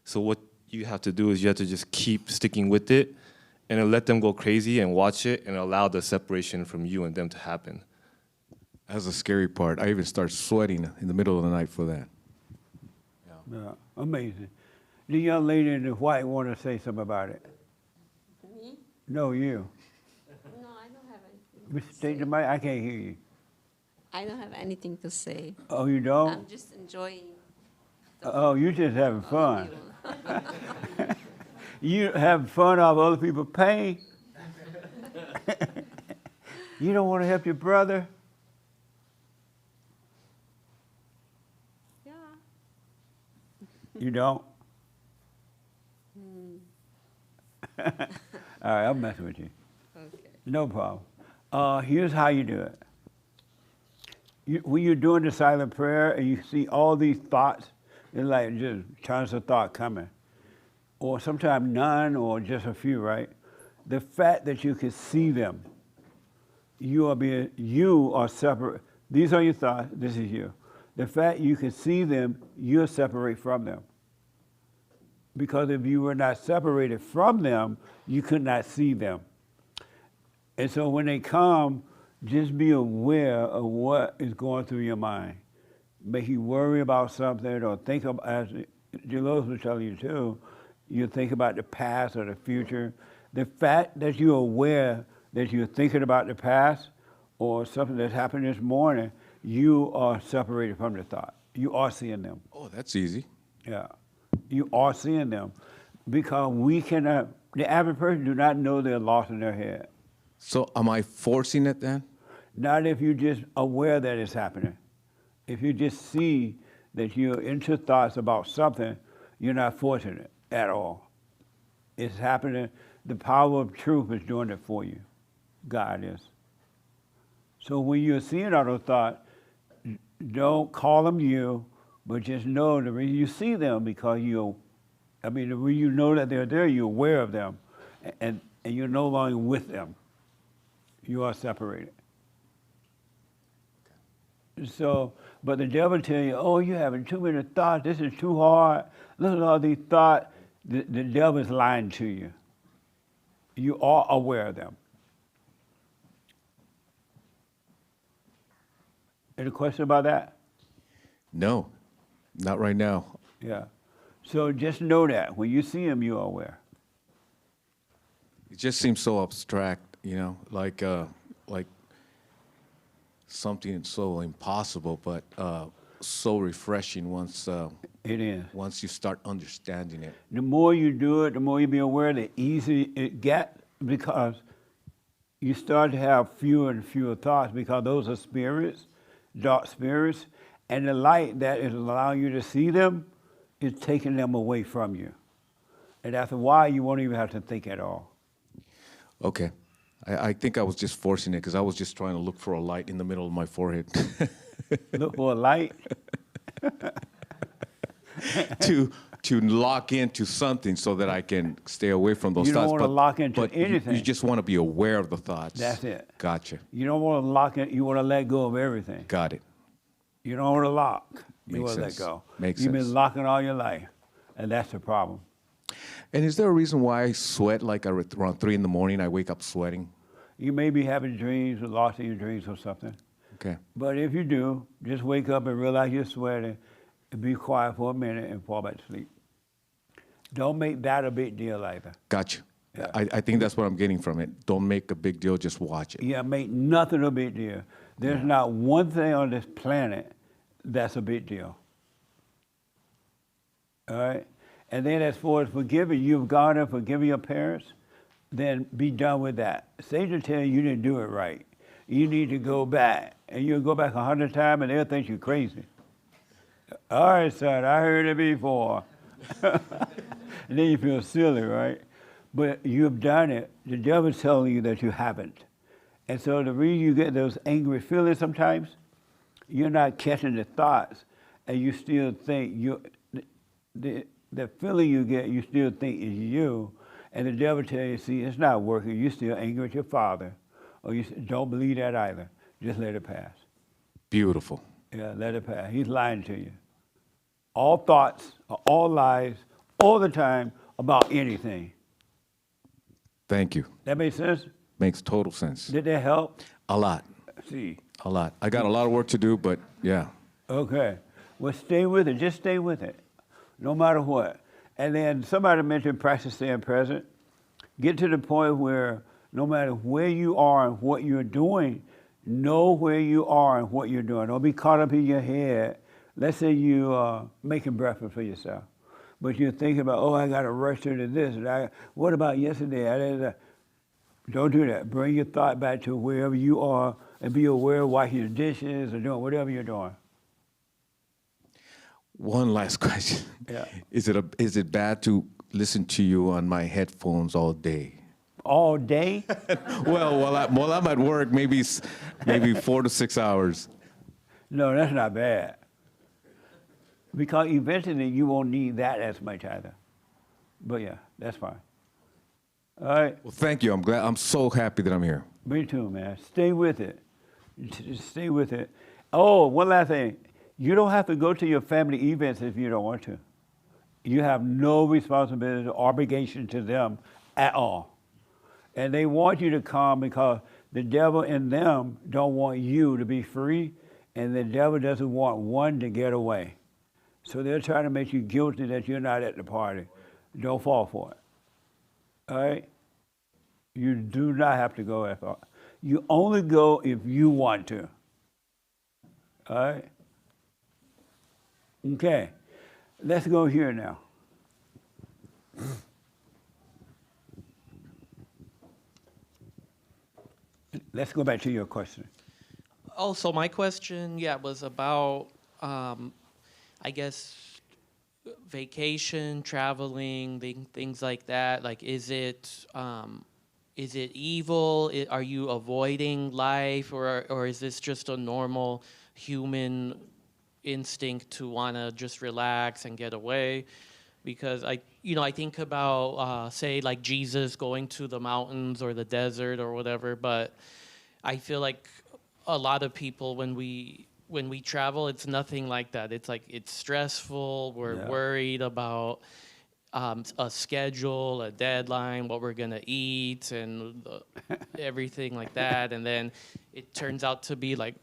So what you have to do is you have to just keep sticking with it and then let them go crazy and watch it and allow the separation from you and them to happen. That's the scary part. I even start sweating in the middle of the night for that. Yeah, amazing. The young lady in the white want to say something about it. Me? No, you. No, I don't have anything. State the mic. I can't hear you. I don't have anything to say. Oh, you don't? I'm just enjoying. Oh, you just having fun. people. You having fun off other people's pain? You don't want to help your brother? Yeah. You don't? All right, I'm messing with you. Okay. No problem. Here's how you do it. When you're doing the silent prayer and you see all these thoughts, it's like just tons of thought coming, or sometimes none, or just a few, right? The fact that you can see them, you are separate. These are your thoughts. This is you. The fact you can see them, you're separate from them. Because if you were not separated from them, you could not see them. And so when they come, just be aware of what is going through your mind. Make you worry about something or think of, as Delos was telling you too, you think about the past or the future. The fact that you're aware that you're thinking about the past or something that's happened this morning, you are separated from the thought. You are seeing them. Oh, that's easy. Yeah. You are seeing them. Because we cannot, the average person do not know they're lost in their head. So am I forcing it then? Not if you're just aware that it's happening. If you just see that you're into thoughts about something, you're not forcing it at all. It's happening. The power of truth is doing it for you. God is. So when you're seeing all those thoughts, don't call them you, but just know the reason you see them because the reason you know that they're there, you're aware of them, and you're no longer with them. You are separated. So, but the devil tell you, oh, you're having too many thoughts. This is too hard. Look at all these thoughts. The devil is lying to you. You are aware of them. Any question about that? No, not right now. Yeah. So just know that when you see them, you are aware. It just seems so abstract, like something so impossible, but so refreshing once It is. once you start understanding it. The more you do it, the more you be aware, the easier it gets because you start to have fewer and fewer thoughts because those are spirits, dark spirits, and the light that is allowing you to see them is taking them away from you. And after a while, you won't even have to think at all. Okay. I think I was just forcing it because I was just trying to look for a light in the middle of my forehead. Look for a light. to lock into something so that I can stay away from those You don't thoughts. want to lock into but anything. You just want to be aware of the thoughts. That's it. Gotcha. You don't want to lock it. You want to let go of everything. Got it. You don't want to lock. You Makes want to let sense. go. Makes You've sense. been locking all your life, and that's the problem. And is there a reason why I sweat like around 3 in the morning? I wake up sweating. You may be having dreams or lost in your dreams or something. Okay. But if you do, just wake up and realize you're sweating and be quiet for a minute and fall back to sleep. Don't make that a big deal either. Gotcha. Yeah. I think that's what I'm getting from it. Don't make a big deal, just watch it. Yeah, make nothing a big deal. There's not one thing on this planet that's a big deal. All right? And then as far as forgiving, you've gone and forgiven your parents, then be done with that. Satan tell you didn't do it right. You need to go back. And you'll go back 100 times and they'll think you're crazy. All right, son, I heard it before. And then you feel silly, right? But you've done it. The devil's telling you that you haven't. And so the reason you get those angry feelings sometimes, you're not catching the thoughts, and you still think the feeling you get, you still think is you, and the devil tells you, see, it's not working. You're still angry at your father, or you don't believe that either. Just let it pass. Beautiful. Yeah, let it pass. He's lying to you. All thoughts are all lies, all the time, about anything. Thank you. That makes sense? Makes total sense. Did that help? A lot. See. A lot. I got a lot of work to do, but yeah. Okay. Well, stay with it. Just stay with it, no matter what. And then somebody mentioned practice staying present. Get to the point where no matter where you are and what you're doing, Know where you are and what you're doing. Don't be caught up in your head. Let's say you are making breakfast for yourself, but you're thinking about, oh, I got to rush to this. And what about yesterday? Don't do that. Bring your thought back to wherever you are and be aware of washing your dishes or doing whatever you're doing. One last question. Yeah. Is it bad to listen to you on my headphones all day? All day? Well, while I'm at work, maybe 4 to 6 hours. No, that's not bad. Because eventually you won't need that as much either. But yeah, that's fine. All right. Well, thank you. I'm so happy that I'm here. Me too, man. Stay with it. Just stay with it. Oh, one last thing. You don't have to go to your family events if you don't want to. You have no responsibility or obligation to them at all. And they want you to come because the devil in them don't want you to be free, and the devil doesn't want one to get away. So they're trying to make you guilty that you're not at the party. Don't fall for it. All right? You do not have to go at all. You only go if you want to. All right? Okay. Let's go here now. Let's go back to your question. Also, my question, was about, I guess, vacation, traveling, things like that. Like, is it evil? Are you avoiding life, or is this just a normal human instinct to want to just relax and get away? Because I think about, say, like Jesus going to the mountains or the desert or whatever, but I feel like a lot of people, when we travel, it's nothing like that. It's like, it's stressful. We're worried about a schedule, a deadline, what we're gonna eat, and everything like that. And then it turns out to be like,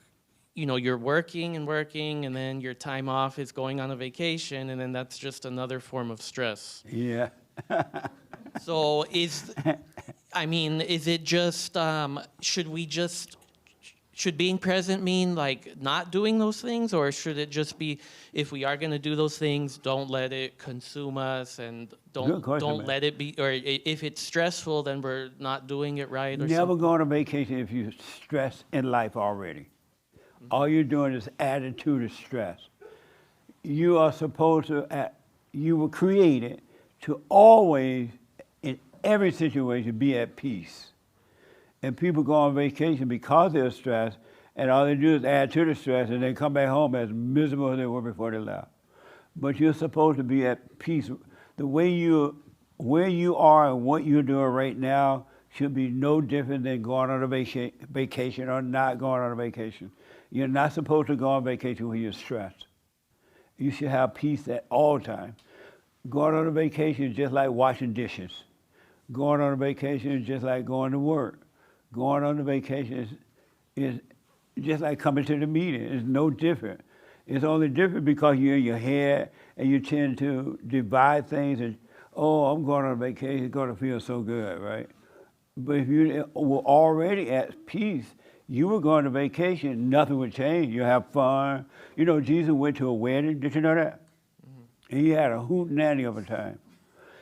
you're working and working, and then your time off is going on a vacation, and then that's just another form of stress. Yeah. So is it just, should being present mean like not doing those things, or should it just be, if we are going to do those things, don't let it consume us, and don't let it be, or if it's stressful, then we're not doing it right, or Never something? go on a vacation if you're stressed in life already. All you're doing is adding to the stress. You are supposed to, you were created to always, in every situation, be at peace. And people go on vacation because they're stressed, and all they do is add to the stress, and they come back home as miserable as they were before they left. But you're supposed to be at peace. The way where you are and what you're doing right now should be no different than going on a vacation or not going on a vacation. You're not supposed to go on vacation when you're stressed. You should have peace at all times. Going on a vacation is just like washing dishes. Going on a vacation is just like going to work. Going on a vacation is just like coming to the meeting. It's no different. It's only different because you're in your head and you tend to divide things and, oh, I'm going on a vacation, it's going to feel so good, right? But if you were already at peace, you were going to vacation, nothing would change. You have fun. Jesus went to a wedding. Did you know that? Mm-hmm. He had a hootenanny of a time.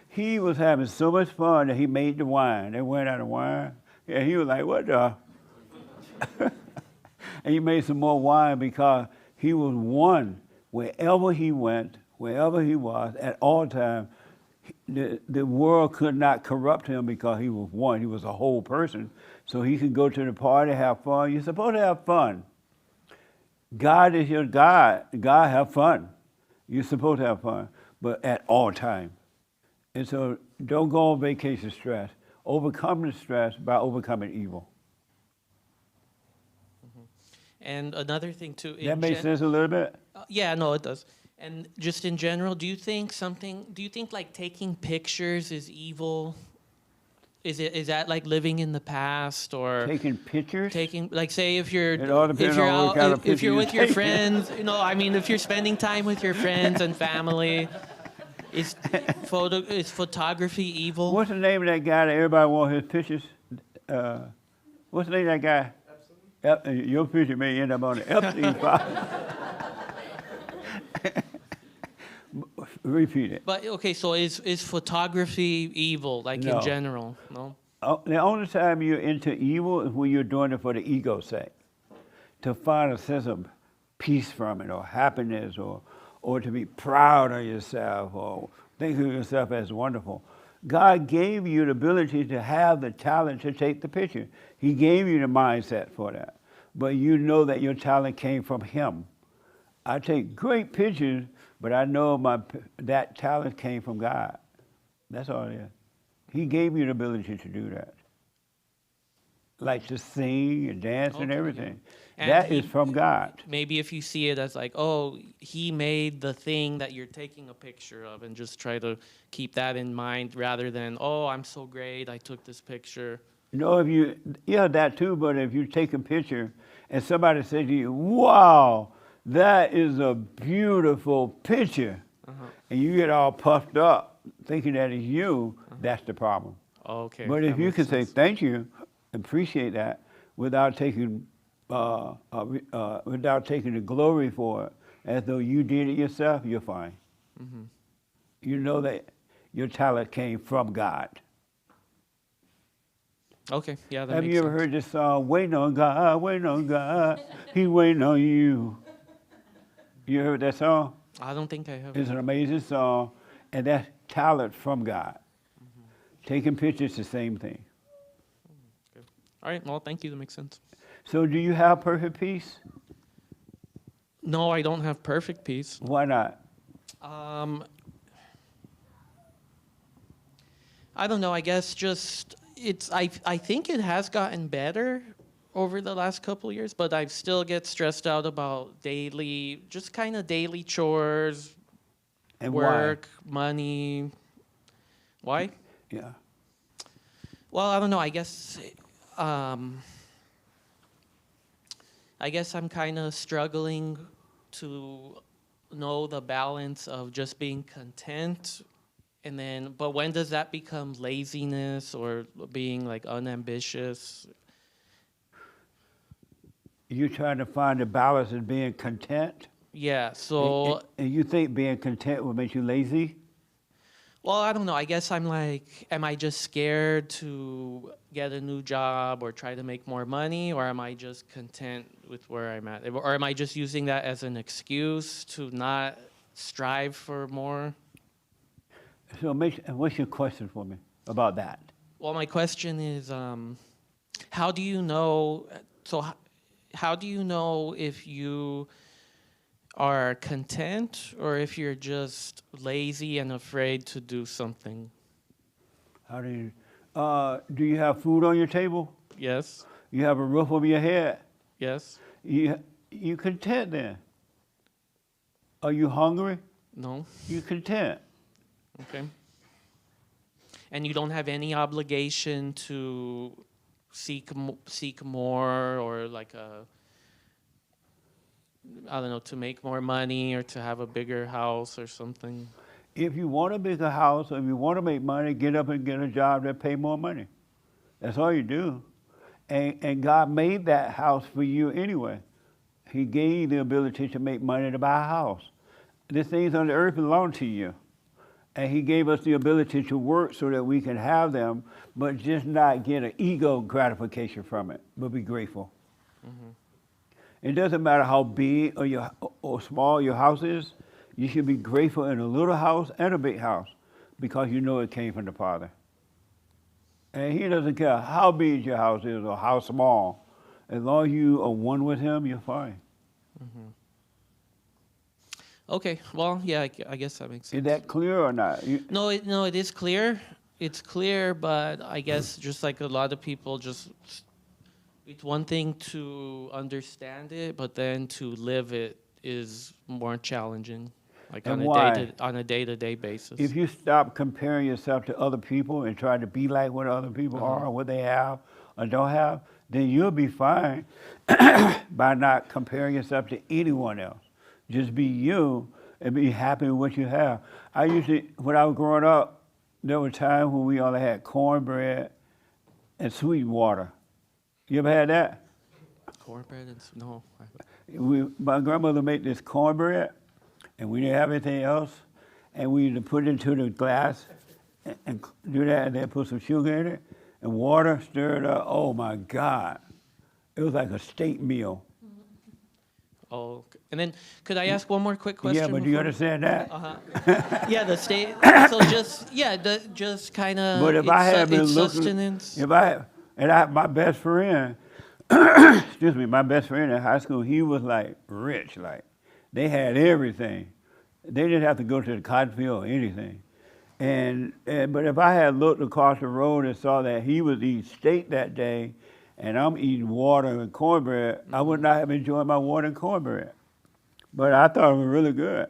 He was having so much fun that he made the wine. They went out of wine. And he was like, what the? And he made some more wine because he was one. Wherever he went, wherever he was, at all times, the world could not corrupt him because he was one. He was a whole person. So he could go to the party, have fun. You're supposed to have fun. God is your God. God have fun. You're supposed to have fun, but at all times. And so don't go on vacation stressed. Overcome the stress by overcoming evil. Mm-hmm. And another thing too. That makes sense a little bit? Yeah, no, it does. And just in general, do you think like taking pictures is evil? Is that like living in the past, or taking pictures? Like, say if you're out, if you're with your friends, if you're spending time with your friends and family, is photography evil? What's the name of that guy that everybody wants his pictures? What's the name of that guy? Your picture may end up on the Epstein file. Repeat it. But okay, so is photography evil, like No. in general? No. The only time you're into evil is when you're doing it for the ego's sake, to find a sense of peace from it, or happiness, or to be proud of yourself, or think of yourself as wonderful. God gave you the ability to have the talent to take the picture. He gave you the mindset for that. But you know that your talent came from Him. I take great pictures, but I know that talent came from God. That's all it is. He gave you the ability to do that. Like to sing and dance and Okay, everything. yeah. That is from God. Maybe if you see it as like, oh, He made the thing that you're taking a picture of, and just try to keep that in mind rather than, oh, I'm so great, I took this picture. No, that too, but if you take a picture and somebody says to you, wow, that is a beautiful picture, and you get all puffed up thinking that it's you, that's the problem. Okay. But if that you makes can say sense. thank you, appreciate that, without taking the glory for it, as though you did it yourself, you're fine. Mm-hmm. You know that your talent came from God. Okay, yeah, that Have makes you ever sense. heard this song, waiting on God, He waiting on you? You heard that song? I don't think I have. It's an amazing song, and that's talent from God. Taking pictures, the same thing. All right, well, thank you, that makes sense. So do you have perfect peace? No, I don't have perfect peace. Why not? I don't know, I guess just, I think it has gotten better over the last couple of years, but I still get stressed out about daily chores, And work, money. Why? Yeah. Well, I don't know. I guess I'm kind of struggling to know the balance of just being content, but when does that become laziness or being like unambitious? You're trying to find the balance in being content? Yeah. So. And you think being content will make you lazy? Well, I don't know. I guess I'm like, am I just scared to get a new job or try to make more money, or am I just content with where I'm at? Or am I just using that as an excuse to not strive for more? So what's your question for me about that? Well, my question is, how do you know, how do you know if you are content or if you're just lazy and afraid to do something? How do you have food on your table? Yes. You have a roof over your head? Yes. You content then? Are you hungry? No. You content? Okay. And you don't have any obligation to seek more, or like I don't know, to make more money or to have a bigger house or something? If you want a bigger house or if you want to make money, get up and get a job that pay more money. That's all you do. And God made that house for you anyway. He gave you the ability to make money to buy a house. The things on the earth belong to you. And He gave us the ability to work so that we can have them, but just not get an ego gratification from it, but be grateful. Mm-hmm. It doesn't matter how big or small your house is. You should be grateful in a little house and a big house because you know it came from the Father. And He doesn't care how big your house is or how small. As long as you are one with Him, you're fine. Mm-hmm. Okay, well, yeah, I guess that makes sense. Is that clear or not? No, it is clear. It's clear, but I guess just like a lot of people, it's one thing to understand it, but then to live it is more challenging, like And on a day-to-day basis. If you stop comparing yourself to other people and try to be like what other people are, or what they have or don't have, then you'll be fine by not comparing yourself to anyone else. Just be you and be happy with what you have. When I was growing up, there were times when we only had cornbread and sweet water. You ever had that? cornbread and no. My grandmother made this cornbread, and we didn't have anything else, and we used to put it into the glass and do that, and then put some sugar in it and water, stir it up. Oh my God, it was like a steak meal. Oh, okay. And then could I ask one more quick question? Yeah, but do you before- understand that? Yeah, the state. So just kind of. But if I had been looking, sustenance. my best friend, excuse me, my best friend in high school, he was like rich, like they had everything. They didn't have to go to the cotton field or anything. But if I had looked across the road and saw that he was eating steak that day, and I'm eating water and cornbread, I would not have enjoyed my water and cornbread. But I thought it was really good.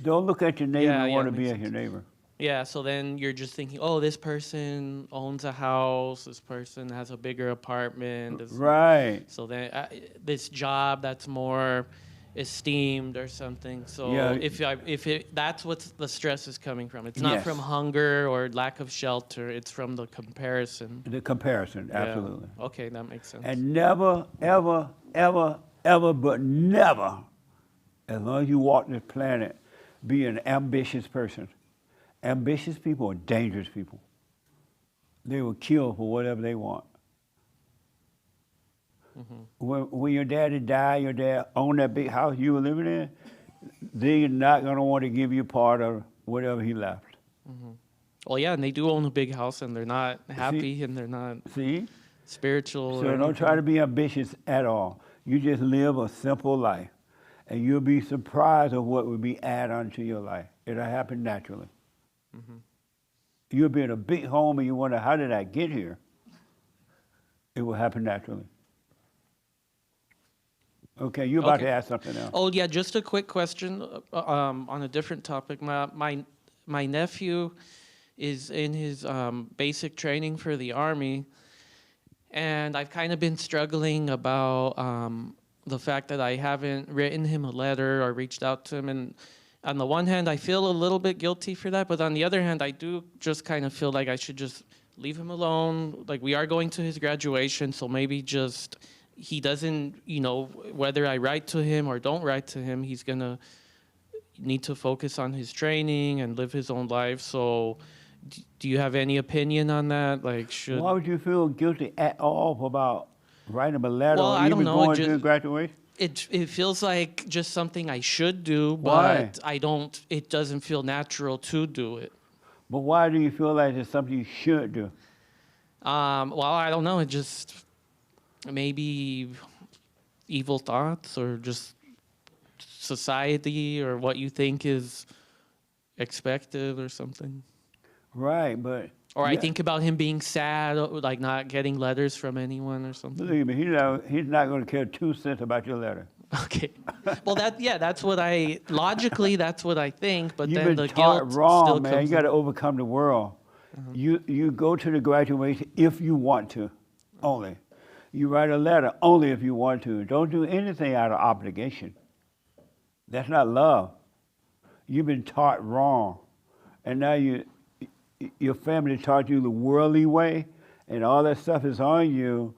Don't look at your neighbor and want to be makes as your neighbor. Yeah, so then you're just thinking, oh, this person owns a house, this person has a bigger apartment. Right. So then this job that's more esteemed or something. So Yeah. that's what the stress is coming from. It's not Yes. from hunger or lack of shelter. It's from the comparison. The comparison, Yeah. absolutely. Okay, that makes sense. And never, ever, ever, ever, but never, as long as you walk this planet, be an ambitious person. Ambitious people are dangerous people. They will kill for whatever they want. When your daddy died, your dad owned that big house you were living in, they're not going to want to give you part of whatever he left. Well, yeah, and they do own a big house, and they're not happy, and they're not spiritual. So don't try to be ambitious at all. You just live a simple life, and you'll be surprised of what will be added onto your life. It'll happen naturally. You'll be in a big home, and you wonder, how did I get here? It will happen naturally. Okay, you're about to ask something else. Oh, yeah, just a quick question on a different topic. My nephew is in his basic training for the Army, and I've kind of been struggling about the fact that I haven't written him a letter or reached out to him. And on the one hand, I feel a little bit guilty for that, but on the other hand, I do just kind of feel like I should just leave him alone. Like, we are going to his graduation, so maybe just... he doesn't, whether I write to him or don't write to him, he's going to need to focus on his training and live his own life. So do you have any opinion on that? Like, Why would you feel guilty at all about writing him a letter Well, or I even don't know. going to graduation? It feels like just something I should do, Why? but it doesn't feel natural to do it. But why do you feel like it's something you should do? Well, I don't know. It just... maybe evil thoughts or just society or what you think is expected or something. Right, but... Or I think about him being sad, like not getting letters from anyone or something. Believe me, he's not going to care 2 cents about your letter. Okay. Well, that's what logically, that's what I think, but You've then been the taught guilt wrong, still man. comes You got to in. overcome the world. You go to the graduation if you want to, only. You write a letter only if you want to. Don't do anything out of obligation. That's not love. You've been taught wrong. And now your family taught you the worldly way, and all that stuff is on you,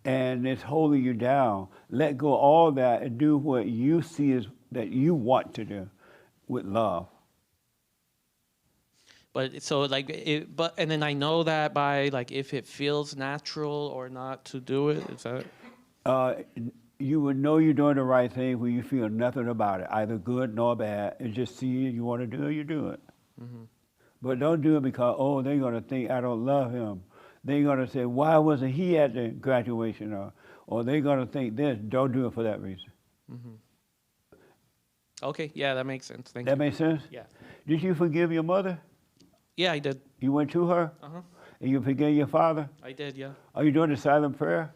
and it's holding you down. Let go of all that and do what you see is that you want to do with love. But so and then I know that by like if it feels natural or not to do it. Is that? You would know you're doing the right thing when you feel nothing about it, either good nor bad. And just see you want to do it, you do it. But don't do it because they're gonna think I don't love him. They're gonna say, why wasn't he at the graduation? Or they're gonna think this. Don't do it for that reason. Okay, yeah, that makes sense. Thank you. That makes sense? Yeah. Did you forgive your mother? Yeah, I did. You went to her? And you forgave your father? I did, yeah. Are you doing the silent prayer?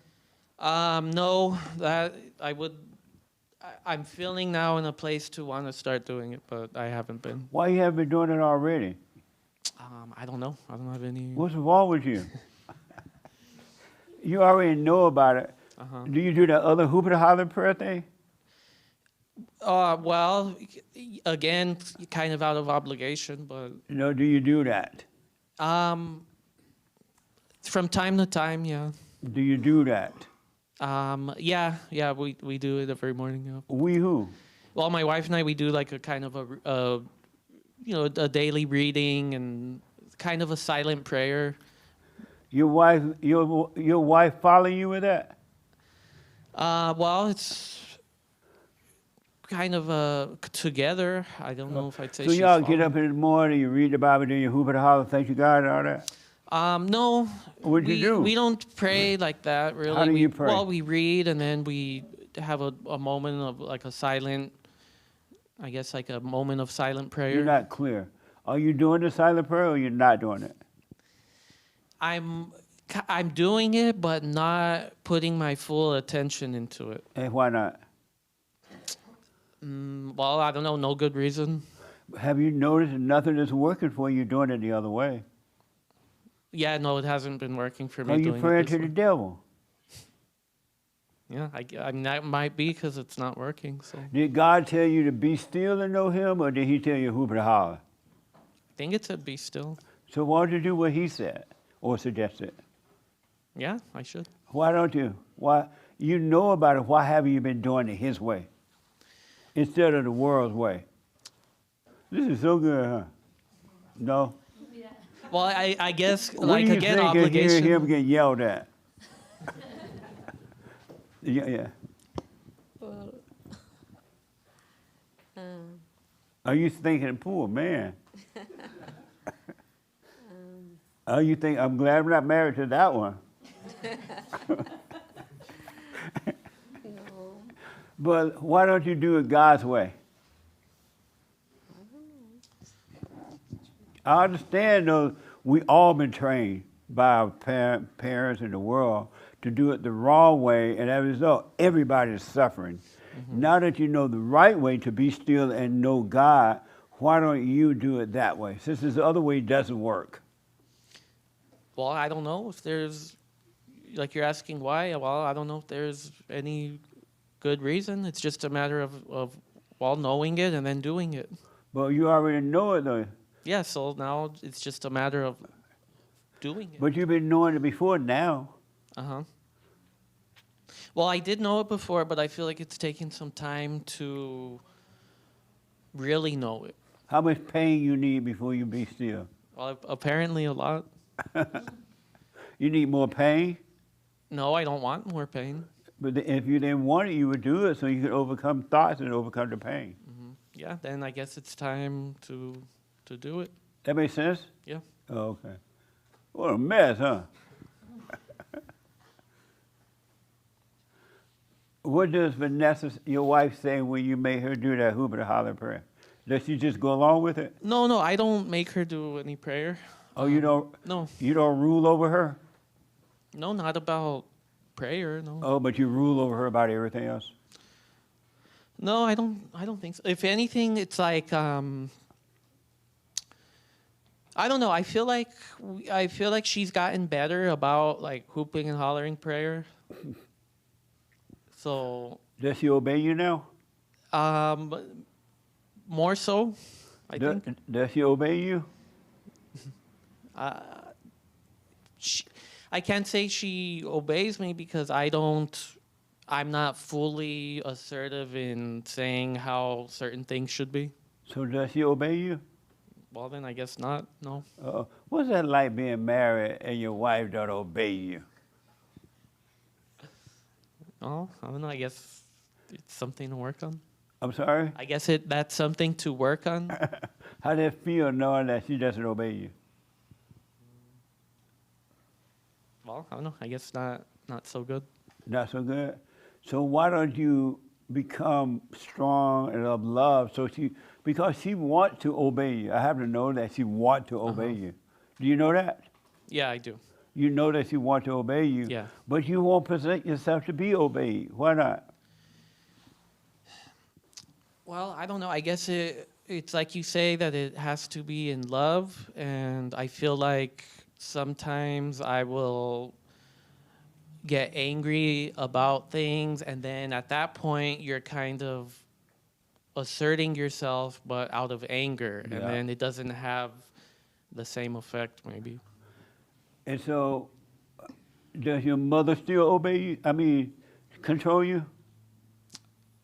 No, that I'm feeling now in a place to want to start doing it, but I haven't been. Why you haven't been doing it already? I don't know. I don't have any. What's wrong with you? You already know about it. Do you do that other hoop and holler prayer thing? Well, again, kind of out of obligation, but. Do you do that? From time to time, yeah. Do you do that? Yeah, we do it every morning. Yeah. We who? Well, my wife and I, we do like a kind of a daily reading and kind of a silent prayer. Your wife follow you with that? Well, it's kind of together. I don't know if I'd say So she's y'all get following. up in the morning, you read the Bible, then you hoop and holler, thank you God, and all that. No. What'd you do? We don't pray like that, really. How do you pray? Well, we read and then we have a moment of like a silent, I guess like a moment of silent prayer. You're not clear. Are you doing the silent prayer or you're not doing it? I'm doing it, but not putting my full attention into it. And why not? Well, I don't know, no good reason. Have you noticed that nothing is working for you doing it the other way? Yeah, no, it hasn't been working for me. Are you doing it praying this to the way. devil? Yeah, I mean, that might be because it's not working. So I Did God tell you to be still and know him, or did he tell you hoop and holler? think it said be still. So why don't you do what he said or suggested? Yeah, I should. Why don't you? Why you know about it, why haven't you been doing it his way instead of the world's way? This is so good, huh? No? Well, I guess, What like, do you again, think of obligation. hearing him get yelled at? Yeah. Well, Are you thinking, poor man? Oh, you think, I'm glad I'm not married to that one. no. But why don't you do it God's way? I understand, though, we all been trained by our parents in the world to do it the wrong way, and as a result, everybody is suffering. Now that you know the right way to be still and know God, why don't you do it that way? Since this other way doesn't work. Well, I don't know if there's, like, you're asking why. Well, I don't know if there's any good reason. It's just a matter of well, knowing it and then doing it. But you already know it, though. Yeah, so now it's just a matter of doing it. But you've been knowing it before now. Uh-huh. Well, I did know it before, but I feel like it's taking some time to really know it. How much pain you need before you be still? Well, apparently a lot. You need more pain? No, I don't want more pain. But if you didn't want it, you would do it so you could overcome thoughts and overcome the pain. Yeah, then I guess it's time to do it. That makes sense? Yeah. Oh, okay. What a mess, huh? What does Vanessa, your wife, say when you make her do that hoop and holler prayer? Does she just go along with it? No, I don't make her do any prayer. Oh, you don't? No. You don't rule over her? No, not about prayer, no. Oh, but you rule over her about everything else? No, I don't think so. If anything, it's like I don't know. I feel like she's gotten better about like hooping and hollering prayer. So Does she obey you now? more so, I think. Does she obey you? I can't say she obeys me because I'm not fully assertive in saying how certain things should be. So does she obey you? Well, then I guess not, no. What's that like being married and your wife don't obey you? Oh, I don't know. I guess it's something to work on. I'm sorry? I guess that's something to work on. How does it feel knowing that she doesn't obey you? Well, I don't know. I guess not so good. Not so good? So why don't you become strong and of love because she wants to obey you. I happen to know that she wants to obey you. Do you know that? Yeah, I do. You know that she wants to obey you. Yeah. But you won't present yourself to be obeyed. Why not? Well, I don't know. I guess it's like you say that it has to be in love, and I feel like sometimes I will get angry about things, and then at that point you're kind of asserting yourself, but out of anger, Yeah. and then it doesn't have the same effect, maybe. And so, does your mother still obey you? I mean, control you?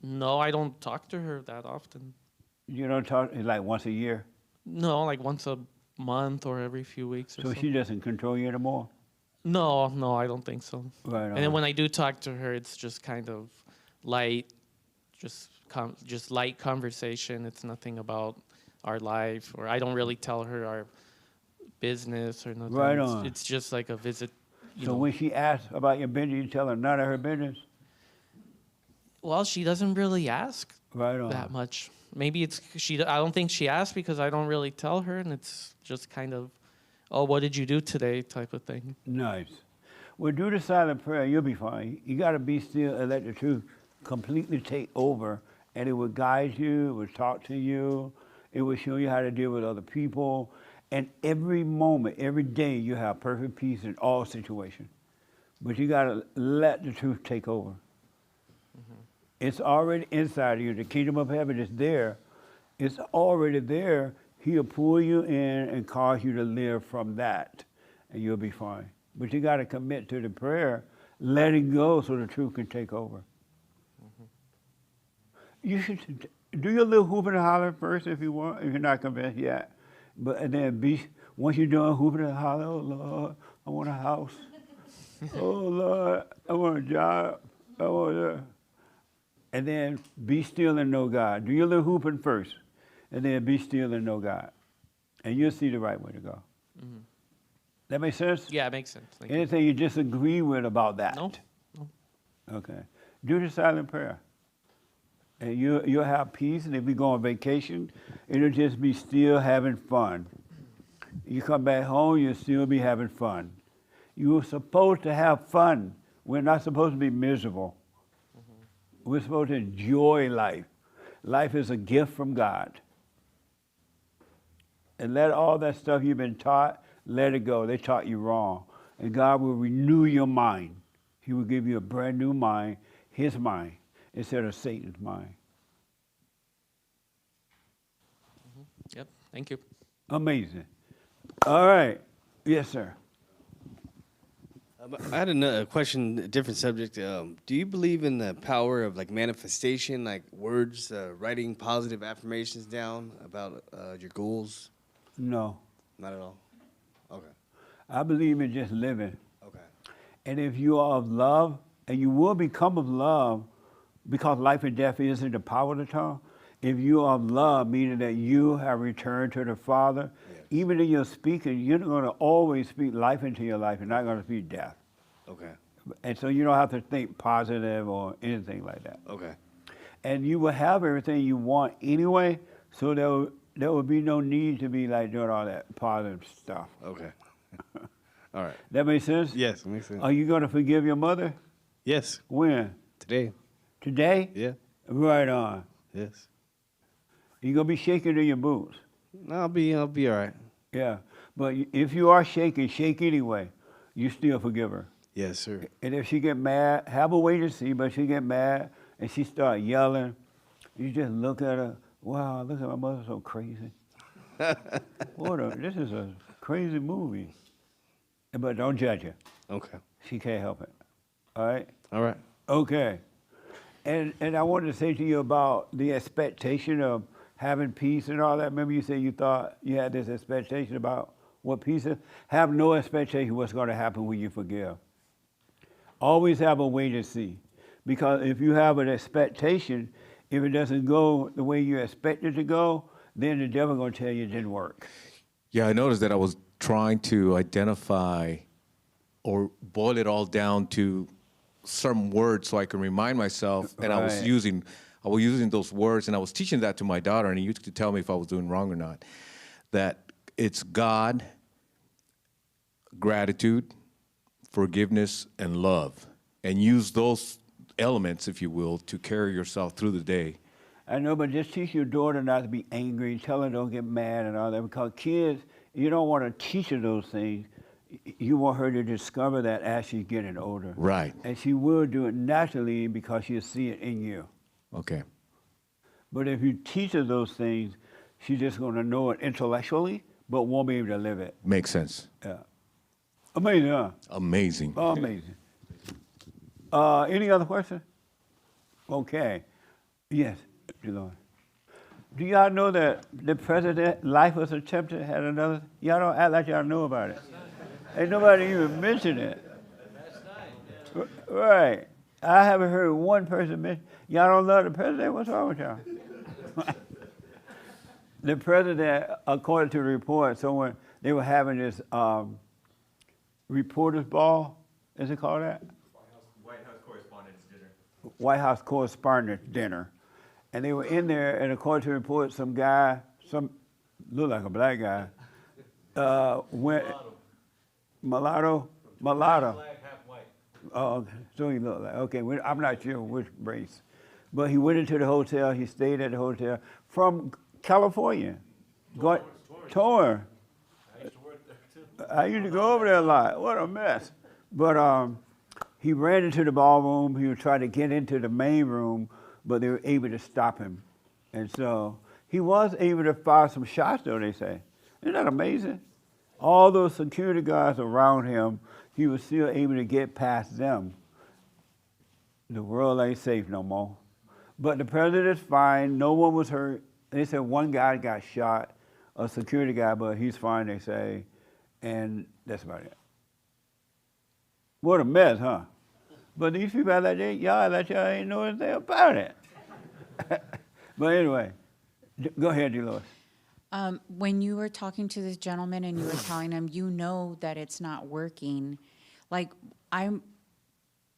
No, I don't talk to her that often. You don't talk like once a year? No, like once a month or every few weeks or So so. she doesn't control you anymore? No, I don't think so. Right And then on. when I do talk to her, it's just kind of light, just light conversation. It's nothing about our life, or I don't really tell her our business or nothing. Right it's, on. It's just like a visit. You So know. when she asks about your business, you tell her none of her business? Well, she doesn't really ask Right on. that much. Maybe it's I don't think she asked because I don't really tell her, and it's just kind of, oh, what did you do today, type of thing. Nice. Well, do the silent prayer, you'll be fine. You got to be still and let the truth completely take over, and it will guide you, it will talk to you, it will show you how to deal with other people, and every moment, every day, you have perfect peace in all situations. But you got to let the truth take over. It's already inside of you. The kingdom of heaven is there. It's already there. He'll pull you in and cause you to live from that, and you'll be fine. But you got to commit to the prayer, letting go so the truth can take over. You should do your little hooping and hollering first if you want, if you're not convinced yet. But and then once you're done hooping and hollering, oh Lord, I want a house. Oh Lord, I want a job. I want a... And then be still and know God. Do your little hooping first, and then be still and know God. And you'll see the right way to go. Mm-hmm. That make sense? Yeah, it makes sense. Thank you. Anything you disagree with about that? No. Okay. Do the silent prayer. And you'll have peace, and if you go on vacation, it'll just be still having fun. You come back home, you'll still be having fun. You're supposed to have fun. We're not supposed to be miserable. We're supposed to enjoy life. Life is a gift from God. And let all that stuff you've been taught, let it go. They taught you wrong. And God will renew your mind. He will give you a brand new mind, his mind, instead of Satan's mind. Yep. Thank you. Amazing. All right. Yes, sir. I had a question, a different subject. Do you believe in the power of like manifestation, like words, writing positive affirmations down about your goals? No. Not at all. Okay. I believe in just living. Okay. And if you are of love, and you will become of love, because life and death is in the power of the tongue, if you are of love, meaning that you have returned to the Father, even in your speaking, you're going to always speak life into your life. You're not going to speak death. Okay. And so you don't have to think positive or anything like that. Okay. And you will have everything you want anyway, so there will be no need to be like doing all that positive stuff. Okay. All right. That makes sense? Yes, it makes sense. Are you going to forgive your mother? Yes. When? Today. Today? Yeah. Right on. Yes. You going to be shaking in your boots? No, I'll be all right. Yeah. But if you are shaking, shake anyway. You still forgive her. Yes, sir. And if she get mad, have a wait and see, but she get mad and she start yelling, you just look at her, wow, look at my mother, so crazy. This is a crazy movie. But don't judge her. Okay. She can't help it. All right? All right. Okay. And I wanted to say to you about the expectation of having peace and all that. Remember you said you thought you had this expectation about what peace is? Have no expectation what's going to happen when you forgive. Always have a wait and see. Because if you have an expectation, if it doesn't go the way you expect it to go, then the devil going to tell you it didn't work. Yeah, I noticed that I was trying to identify or boil it all down to some words so I can remind myself. And I was Right. using those words, and I was teaching that to my daughter, and he used to tell me if I was doing wrong or not. That it's God, gratitude, forgiveness, and love. And use those elements, if you will, to carry yourself through the day. I know, but just teach your daughter not to be angry. Tell her don't get mad and all that. Because kids, you don't want to teach her those things. You want her to discover that as she's getting older. Right. And she will do it naturally because she'll see it in you. Okay. But if you teach her those things, she's just going to know it intellectually, but won't be able to live it. Makes sense. Yeah. Amazing, huh? Amazing. Amazing. Any other question? Okay. Yes, dear Lord. Do y'all know that the president life was attempted had another? Y'all don't act like y'all know about it. Ain't nobody even mentioned it. Right. I haven't heard one person mention. Y'all don't love the president? What's wrong with y'all? The president, according to the report, someone they were having this reporters ball. Is it called that? White House Correspondents' Dinner. White House Correspondents' Dinner. And they were in there, and according to the report, some guy, looked like a black guy, went mulatto. Black, half white. Oh, okay. So he looked like, okay, I'm not sure which race. But he went into the hotel, he stayed at the hotel from California. Torrance. I used to work there too. I used to go over there a lot. What a mess. But he ran into the ballroom. He was trying to get into the main room, but they were able to stop him. And so he was able to fire some shots, though, they say. Isn't that amazing? All those security guards around him, he was still able to get past them. The world ain't safe no more. But the president's fine. No one was hurt. They said one guy got shot, a security guy, but he's fine, they say. And that's about it. What a mess, huh? But these people act like y'all ain't know anything about it. But anyway, go ahead, Dolores. When you were talking to this gentleman and you were telling him, you know that it's not working,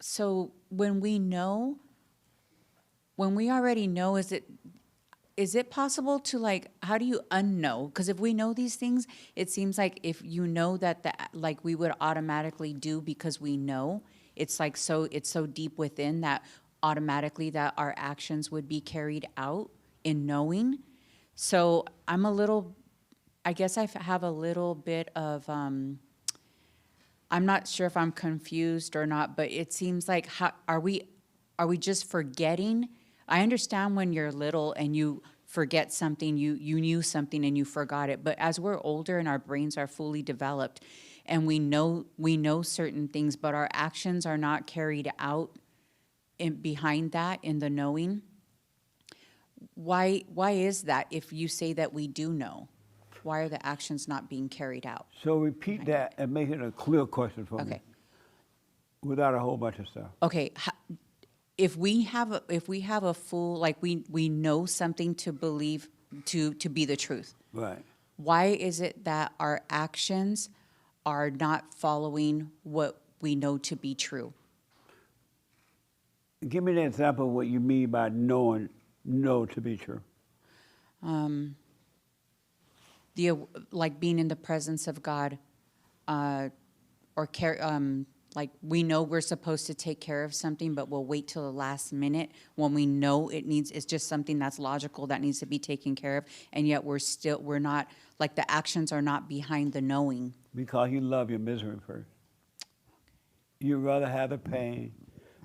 so when we already know, is it possible to how do you unknow? Because if we know these things, it seems like if you know that we would automatically do because we know, it's so deep within that automatically that our actions would be carried out in knowing. So I guess I have a little bit of, I'm not sure if I'm confused or not, but it seems like, are we just forgetting? I understand when you're little and you forget something, you knew something and you forgot it. But as we're older and our brains are fully developed and we know certain things, but our actions are not carried out behind that in the knowing. Why is that if you say that we do know? Why are the actions not being carried out? So repeat that and make it a clear question for me. Okay. Without a whole bunch of stuff. Okay. If we have a full, we know something to believe to be the truth. Right. Why is it that our actions are not following what we know to be true? Give me an example of what you mean by know to be true. Being in the presence of God, or care. We know we're supposed to take care of something, but we'll wait till the last minute when we know it's just something that's logical that needs to be taken care of, and yet we're not, the actions are not behind the knowing. Because you love your misery first. You'd rather have the pain.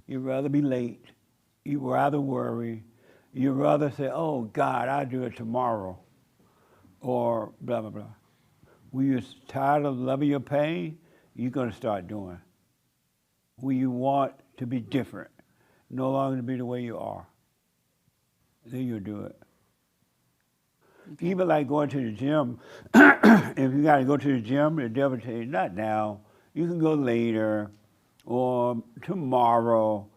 You'd rather be late. You'd rather worry. You'd rather say, oh, God, I'll do it tomorrow. Or blah, blah, blah. When you're tired of loving your pain, you're going to start doing. When you want to be different, no longer to be the way you are, then you'll do it. Okay. Even like going to the gym, if you got to go to the gym, the devil tell you, not now, you can go later, or tomorrow.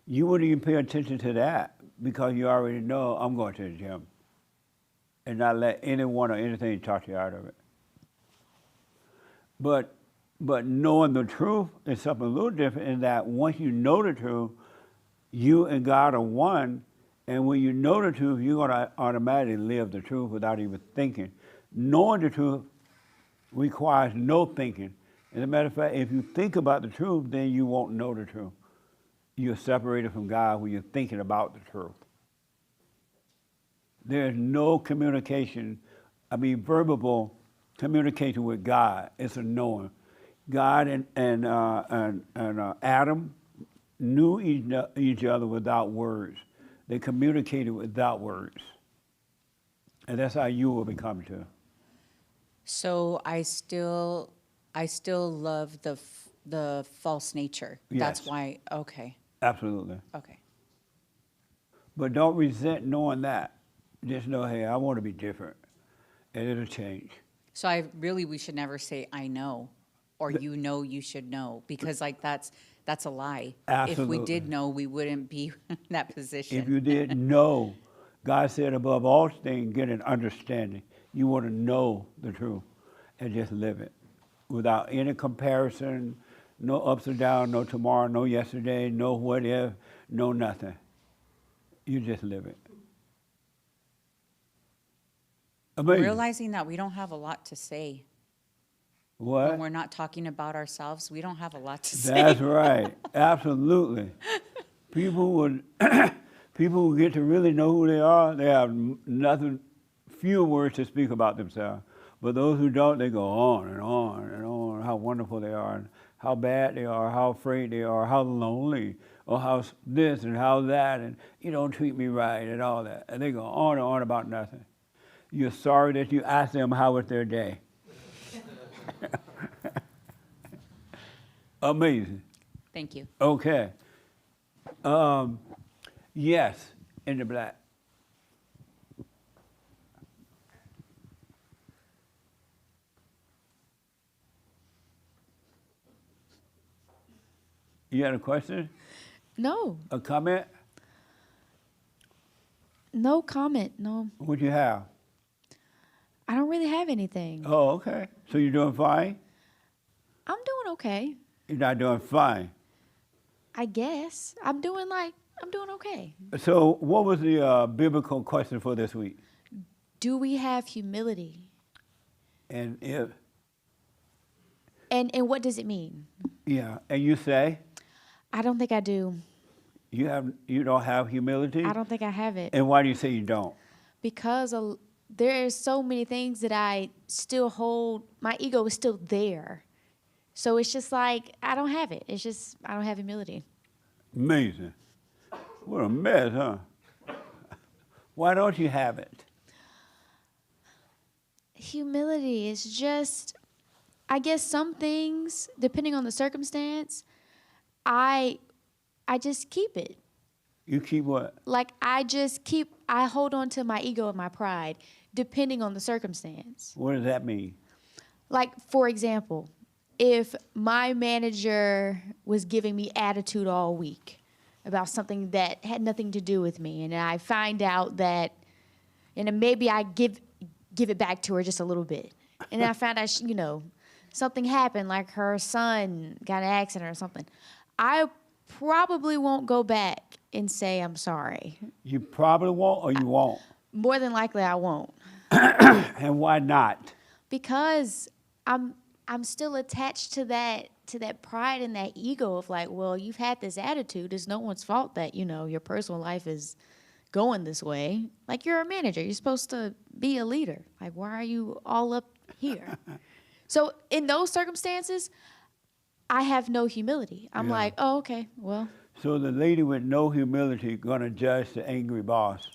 You wouldn't even pay attention to that because you already know I'm going to the gym, and not let anyone or anything talk you out of it. But knowing the truth is something a little different in that once you know the truth, you and God are one, and when you know the truth, you're going to automatically live the truth without even thinking. Knowing the truth requires no thinking. As a matter of fact, if you think about the truth, then you won't know the truth. You're separated from God when you're thinking about the truth. There's no communication, verbal communication with God. It's a knowing. God and Adam knew each other without words. They communicated without words. And that's how you will become too. So I still love the false nature. Yes. That's why, okay. Absolutely. Okay. But don't resent knowing that. Just know, hey, I want to be different, and it'll change. So we should never say, I know, or you know you should know, because like that's a lie. If we Absolutely. did know, we wouldn't be in that position. If you didn't know, God said above all things, get an understanding. You want to know the truth and just live it without any comparison, no ups or downs, no tomorrow, no yesterday, no what if, no nothing. You just live it. Amazing. Realizing that we don't have a lot to say. What? When we're not talking about ourselves, we don't have a lot to say. That's right. Absolutely. People would people who get to really know who they are, they have nothing, few words to speak about themselves. But those who don't, they go on and on and on, how wonderful they are, and how bad they are, how afraid they are, how lonely, or how this and how that, and you don't treat me right, and all that. And they go on and on about nothing. You're sorry that you asked them how was their day. Amazing. Thank you. Okay. Yes, in the black. You had a question? No, A comment? no comment. No, What you have? I don't really have anything. Oh, okay. So you're doing fine? I'm doing okay. You're not doing fine. I guess I'm doing okay. So what was the biblical question for this week? Do we have humility? And if, And what does it mean? yeah, and you say I don't think I do. you don't have humility? I don't think I have it. And why do you say you don't? Because there are so many things that I still hold. My ego is still there. So it's just like, I don't have it. It's just, I don't have humility. Amazing. What a mess, huh? Why don't you have it? Humility is just, I guess some things, depending on the circumstance, I just keep it. You keep what? Like I hold on to my ego and my pride, depending on the circumstance. What does that mean? Like, for example, if my manager was giving me attitude all week about something that had nothing to do with me, and I find out that, and then maybe I give it back to her just a little bit, and I found out, something happened, like her son got in an accident or something, I probably won't go back and say I'm sorry. You probably won't or you won't? More than likely, I won't. And why not? Because I'm still attached to that pride and that ego of like, well, you've had this attitude. It's no one's fault that, your personal life is going this way. Like, you're a manager. You're supposed to be a leader. Like, why are you all up here? So in those circumstances, I have no humility. I'm like, oh, okay, well. So the lady with no humility gonna judge the angry boss.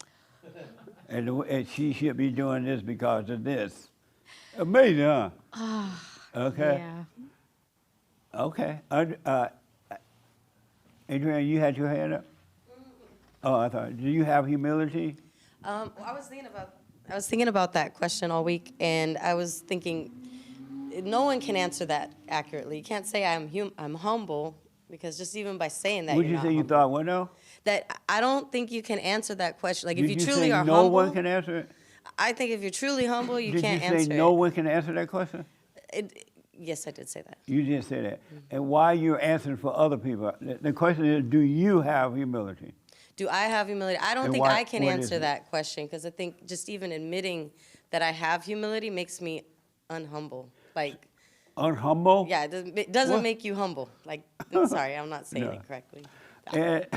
And she should be doing this because of this. Amazing, huh? Okay. Yeah. Okay. Adrienne, you had your hand up? Oh, I thought. Do you have humility? I was thinking about that question all week, and I was thinking, no one can answer that accurately. You can't say I'm humble, because just even by saying that, Would you're you not say you humble. thought what now? That I don't think you can answer that question. Like, if Did you truly say are no humble, one can answer it? I think if you're truly humble, you Did can't you say answer no it. one can answer that question? Yes, I did say that. You did say that. And why you're answering for other people? The question is, do you have humility? Do I have humility? I don't And think why- I can what is answer it? that question, because I think just even admitting that I have humility makes me unhumble. Like, Unhumble? yeah, it doesn't What? make you humble. Like, I'm sorry, I'm not saying No. it correctly. And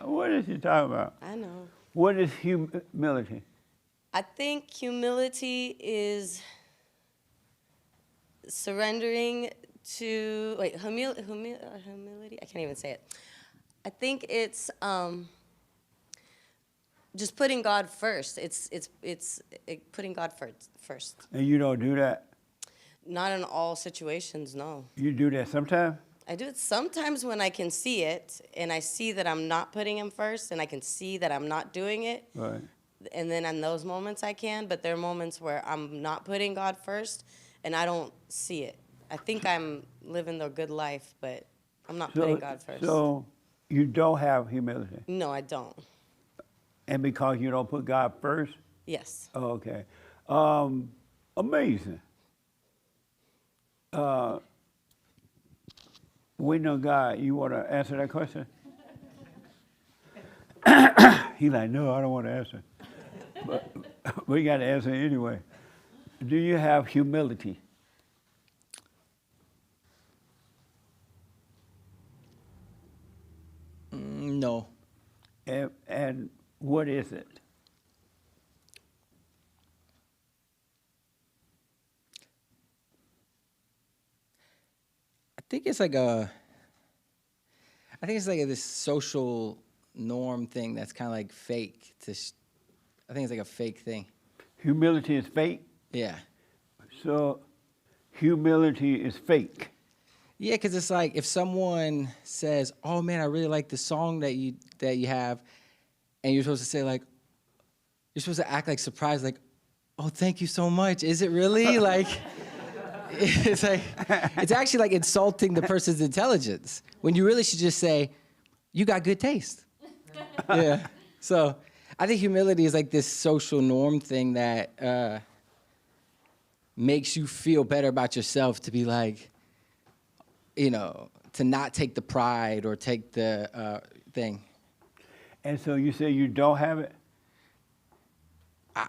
what is she talking about? I know. What is humility? I think humility is surrendering to humility. I can't even say it. I think it's just putting God first. It's putting God first. And you don't do that? Not in all situations, no. You do that sometimes? I do it sometimes when I can see it, and I see that I'm not putting him first, and I can see that I'm not doing it. Right. And then in those moments I can, but there are moments where I'm not putting God first, and I don't see it. I think I'm living the good life, but I'm not putting God first. So you don't have humility. No, I don't. And because you don't put God first? Yes. Oh, okay. Amazing. Waiting on God, you want to answer that question? He's like, no, I don't want to answer. But we got to answer anyway. Do you have humility? No. And what is it? I think it's like this social norm thing that's kind of like fake. I think it's like a fake thing. Humility is fake? Yeah. So humility is fake. Yeah, because it's like if someone says, "Oh man, I really like the song that you have," and you're supposed to say like, you're supposed to act like surprised, like, "Oh, thank you so much. Is it really?" Like, it's like it's actually like insulting the person's intelligence when you really should just say, "You got good taste." Yeah. So I think humility is like this social norm thing that makes you feel better about yourself to be like, you know, to not take the pride or take the thing. And so you say you don't have it?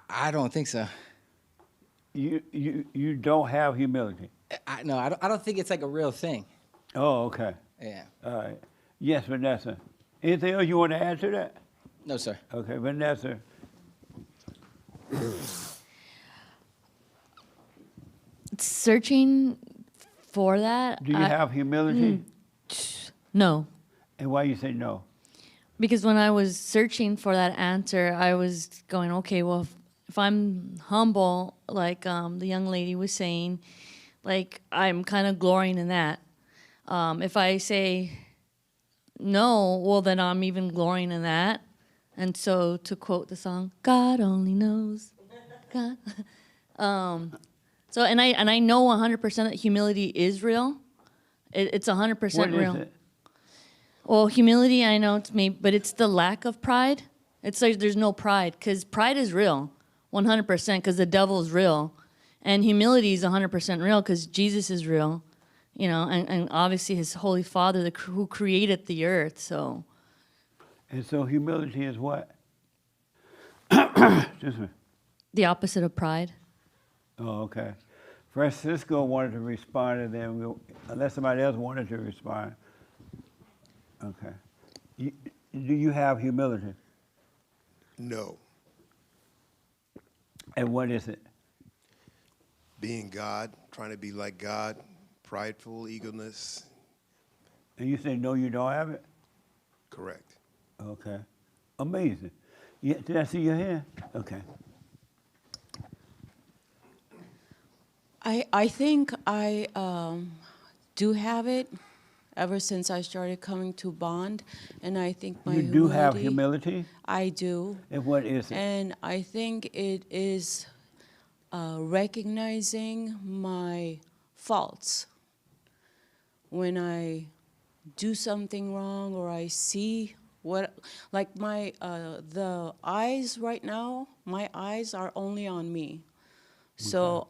I don't think so. You don't have humility? I don't think it's like a real thing. Oh, okay. Yeah. All right. Yes, Vanessa. Anything else you want to add to that? No, sir. Okay, Vanessa. Searching for that. Do you have humility? No. And why you say no? Because when I was searching for that answer, I was going, okay, well, if I'm humble, like the young lady was saying, like I'm kind of glorying in that. If I say no, well, then I'm even glorying in that. And so to quote the song, God only knows. God. So and I know 100% that humility is real. It's 100% real. What is it? Well, humility, I know it's me, but it's the lack of pride. It's like there's no pride, because pride is real, 100%, because the devil is real. And humility is 100% real, because Jesus is real, you know, and obviously his Holy Father who created the earth, so. And so humility is what? Excuse me. The opposite of pride. Oh, okay. Francisco wanted to respond, and then unless somebody else wanted to respond. Okay. Do you have humility? No. And what is it? Being God, trying to be like God, prideful, eagerness. And you say no, you don't have it? Correct. Okay. Amazing. Yeah, did I see your hand? Okay. I think I do have it ever since I started coming to Bond, and I think my You do have humility? I do. And what is it? And I think it is recognizing my faults. When I do something wrong or I see what, like the eyes right now, my eyes are only on me. So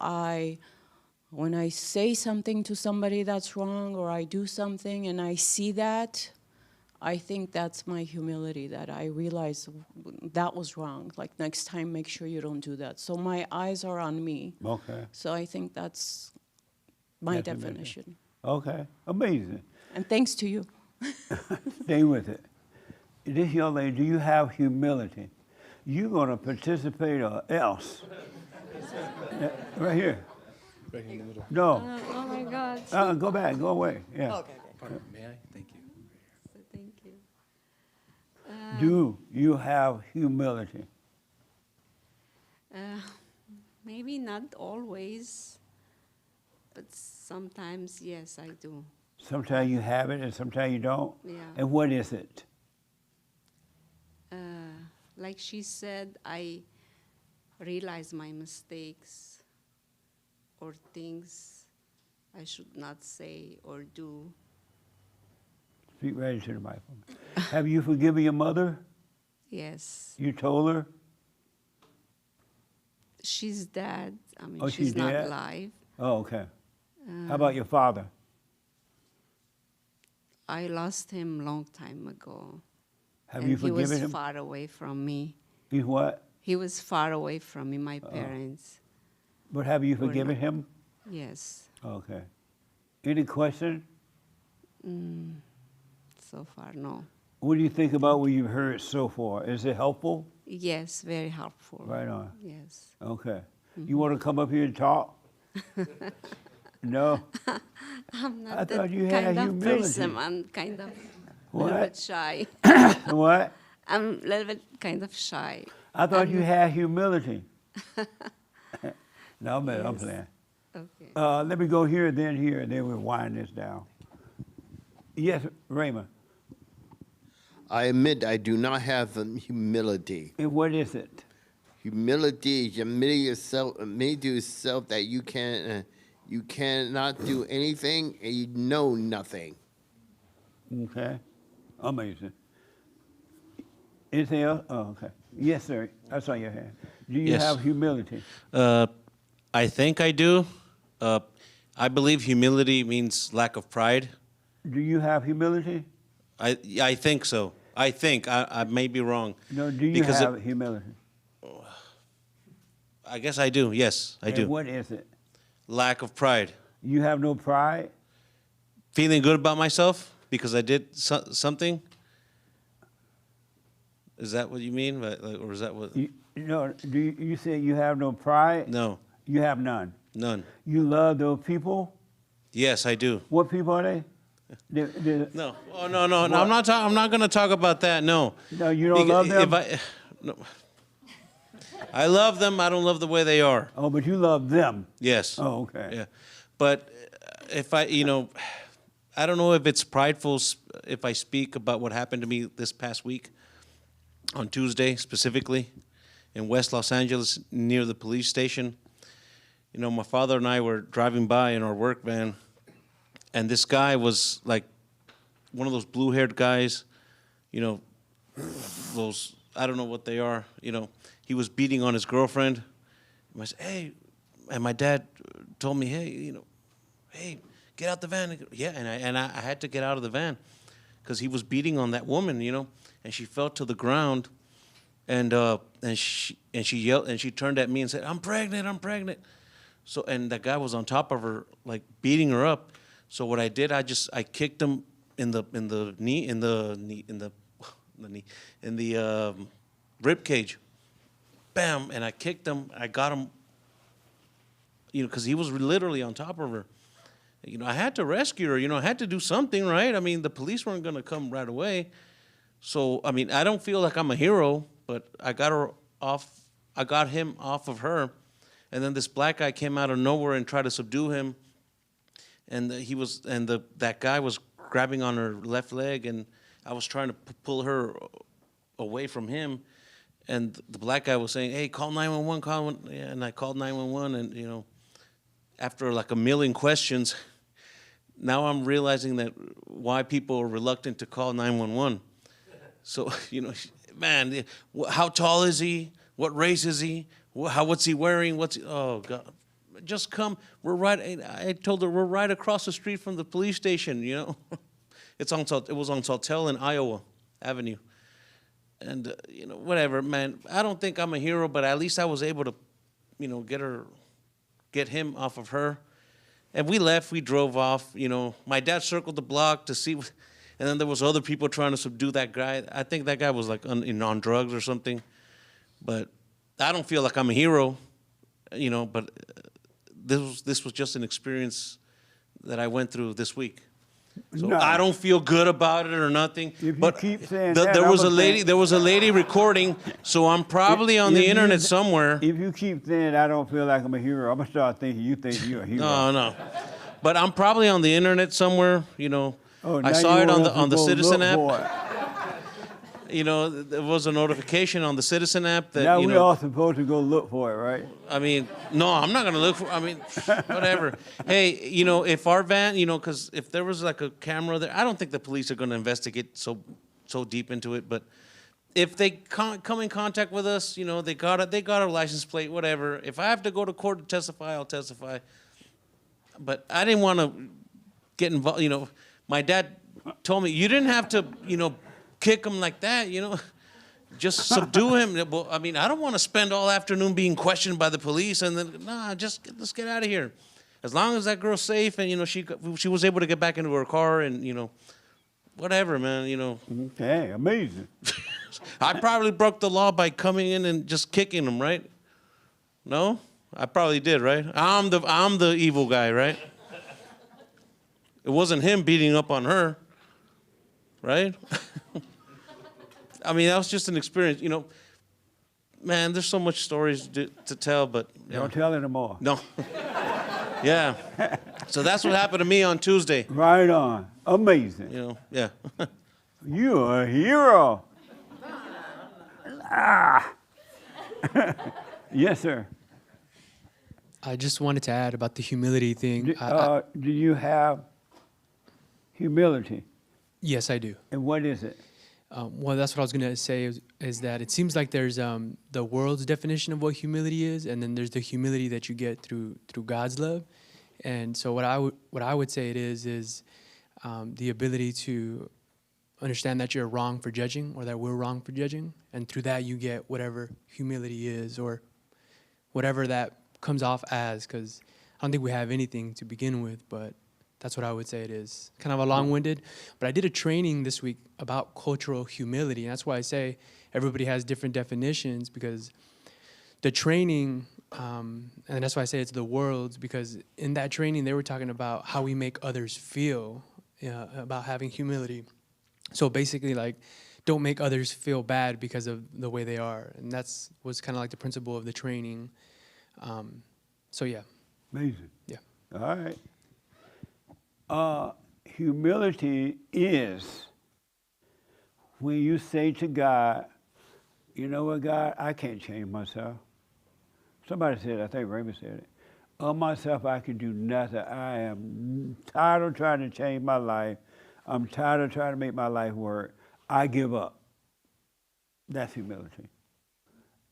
when I say something to somebody that's wrong or I do something and I see that, I think that's my humility, that I realize that was wrong. Like next time, make sure you don't do that. So my eyes are on me. Okay. So I think that's my That's amazing. definition. Okay. Amazing. And thanks to you. Stay with it. This young lady, do you have humility? You're going to participate or else. Right here. Right in the middle. No. Oh my God. Go back. Go away. Yeah. Okay. May I? Thank you. Thank you. Do you have humility? Maybe not always, but sometimes, yes, I do. Sometimes you have it and sometimes you don't. Yeah. And what is it? Like she said, I realize my mistakes or things I should not say or do. Speak right into the microphone. Have you forgiven your mother? Yes. You told her? She's dead. I mean, Oh, she's not dead? alive. Oh, okay. How about your father? I lost him long time ago. Have and you forgiven he was him? far away from me. He's what? He was far away from me, my parents. But have you were forgiven not- him? Yes. Okay. Any question? So far, no. What do you think about what you've heard so far? Is it helpful? Yes, very helpful. Right on. Yes. Okay. You want to come up here and talk? No? I'm not I that thought you had kind of humility. person. I'm kind of a What? little bit shy. What? I'm a little bit kind of shy. I thought you I'm- had humility. No, I'm Yes. playing. Okay. Let me go here, then we'll wind this down. Yes, Raymond. I admit I do not have humility. And what is it? Humility is admitting yourself, admitting to yourself that you cannot do anything and you know nothing. Okay. Amazing. Anything else? Oh, okay. Yes, sir. I saw your hand. Do you Yes. have humility? I think I do. I believe humility means lack of pride. Do you have humility? I think so. I think. I may be wrong. No, do you Because have humility? I guess I do. Yes, I And do. what is it? Lack of pride. You have no pride? Feeling good about myself because I did something. Is that what you mean? Or is that what? No, you say you have no pride? No. You have none? None. You love those people? Yes, I do. What people are they? No. Oh no. I'm not. I'm not going to talk about that. No. No, you don't love them? No. I love them. I don't love the way they are. Oh, but you love them? Yes. Oh, okay. Yeah. But if I don't know if it's prideful if I speak about what happened to me this past week on Tuesday specifically in West Los Angeles near the police station. My father and I were driving by in our work van, and this guy was like one of those blue-haired guys, those, I don't know what they are, he was beating on his girlfriend. And I said, hey, and my dad told me, hey, get out the van. Yeah, and I had to get out of the van because he was beating on that woman, and she fell to the ground, and she yelled, and she turned at me and said, I'm pregnant. So, and that guy was on top of her, like beating her up. So what I did, I kicked him in the rib cage, bam, and I kicked him. I got him, because he was literally on top of her. I had to rescue her. I had to do something, right? I mean, the police weren't gonna come right away. So I mean, I don't feel like I'm a hero, but I got her off. I got him off of her. And then this black guy came out of nowhere and tried to subdue him. And that guy was grabbing on her left leg, and I was trying to pull her away from him. And the black guy was saying, hey, call 911, call 1. Yeah, and I called 911, and, after like a million questions, now I'm realizing that why people are reluctant to call 911. So, man, how tall is he? What race is he? What's he wearing? Oh, God. Just come. I told her we're right across the street from the police station, It was on Sawtelle and Iowa Avenue. And, whatever, man. I don't think I'm a hero, but at least I was able to, get him off of her. And we left. We drove off. My dad circled the block to see, and then there was other people trying to subdue that guy. I think that guy was like on drugs or something. But I don't feel like I'm a hero, but this was just an experience that I went through this week. So No. I don't feel good about it or nothing. If you but keep saying there that, was I'ma there was a lady recording, so I'm probably on the internet somewhere. If you keep saying I don't feel like I'm a hero, I'm gonna start thinking you think you're a hero. No. But I'm probably on the internet somewhere, you know. Oh, I now saw you it on want us the to go Citizen look app. for it. You know, there was a notification on the Citizen app that, Now you we know, all supposed to go look for it, right? I mean, no, I'm not gonna look for. I mean, whatever. Hey, you know, if our van, you know, because if there was like a camera there, I don't think the police are gonna investigate so deep into it. But if they come in contact with us, you know, they got a license plate, whatever. If I have to go to court to testify, I'll testify. But I didn't want to get involved. You know, my dad told me you didn't have to, you know, kick him like that. You know. Just subdue him. Well, I mean, I don't want to spend all afternoon being questioned by the police, and then let's get out of here. As long as that girl's safe, and you know she was able to get back into her car, and you know, whatever, man. You know. Okay, amazing. I probably broke the law by coming in and just kicking him, right? No, I probably did, right? I'm the evil guy, right? It wasn't him beating up on her, right? I mean, that was just an experience, you know. Man, there's so much stories to tell, but yeah. Don't tell anymore. No. Yeah. So that's what happened to me on Tuesday. Right on. Amazing. You know, yeah. You're a hero. Ah. Yes, sir. I just wanted to add about the humility thing. Do you have humility? Yes, I do. And what is it? Well, that's what I was going to say is that it seems like there's the world's definition of what humility is, and then there's the humility that you get through God's love. And so what I would say it is the ability to understand that you're wrong for judging, or that we're wrong for judging, and through that you get whatever humility is, or whatever that comes off as, because I don't think we have anything to begin with, but that's what I would say it is. Kind of a long-winded, but I did a training this week about cultural humility, and that's why I say everybody has different definitions, because the training, and that's why I say it's the world's, because in that training they were talking about how we make others feel, about having humility. So basically, like, don't make others feel bad because of the way they are, and that's was kind of like the principle of the training. So yeah. Amazing. Yeah. All right. Humility is when you say to God, you know what, God, I can't change myself. Somebody said, I think Raymond said it. Of myself, I can do nothing. I am tired of trying to change my life. I'm tired of trying to make my life work. I give up. That's humility.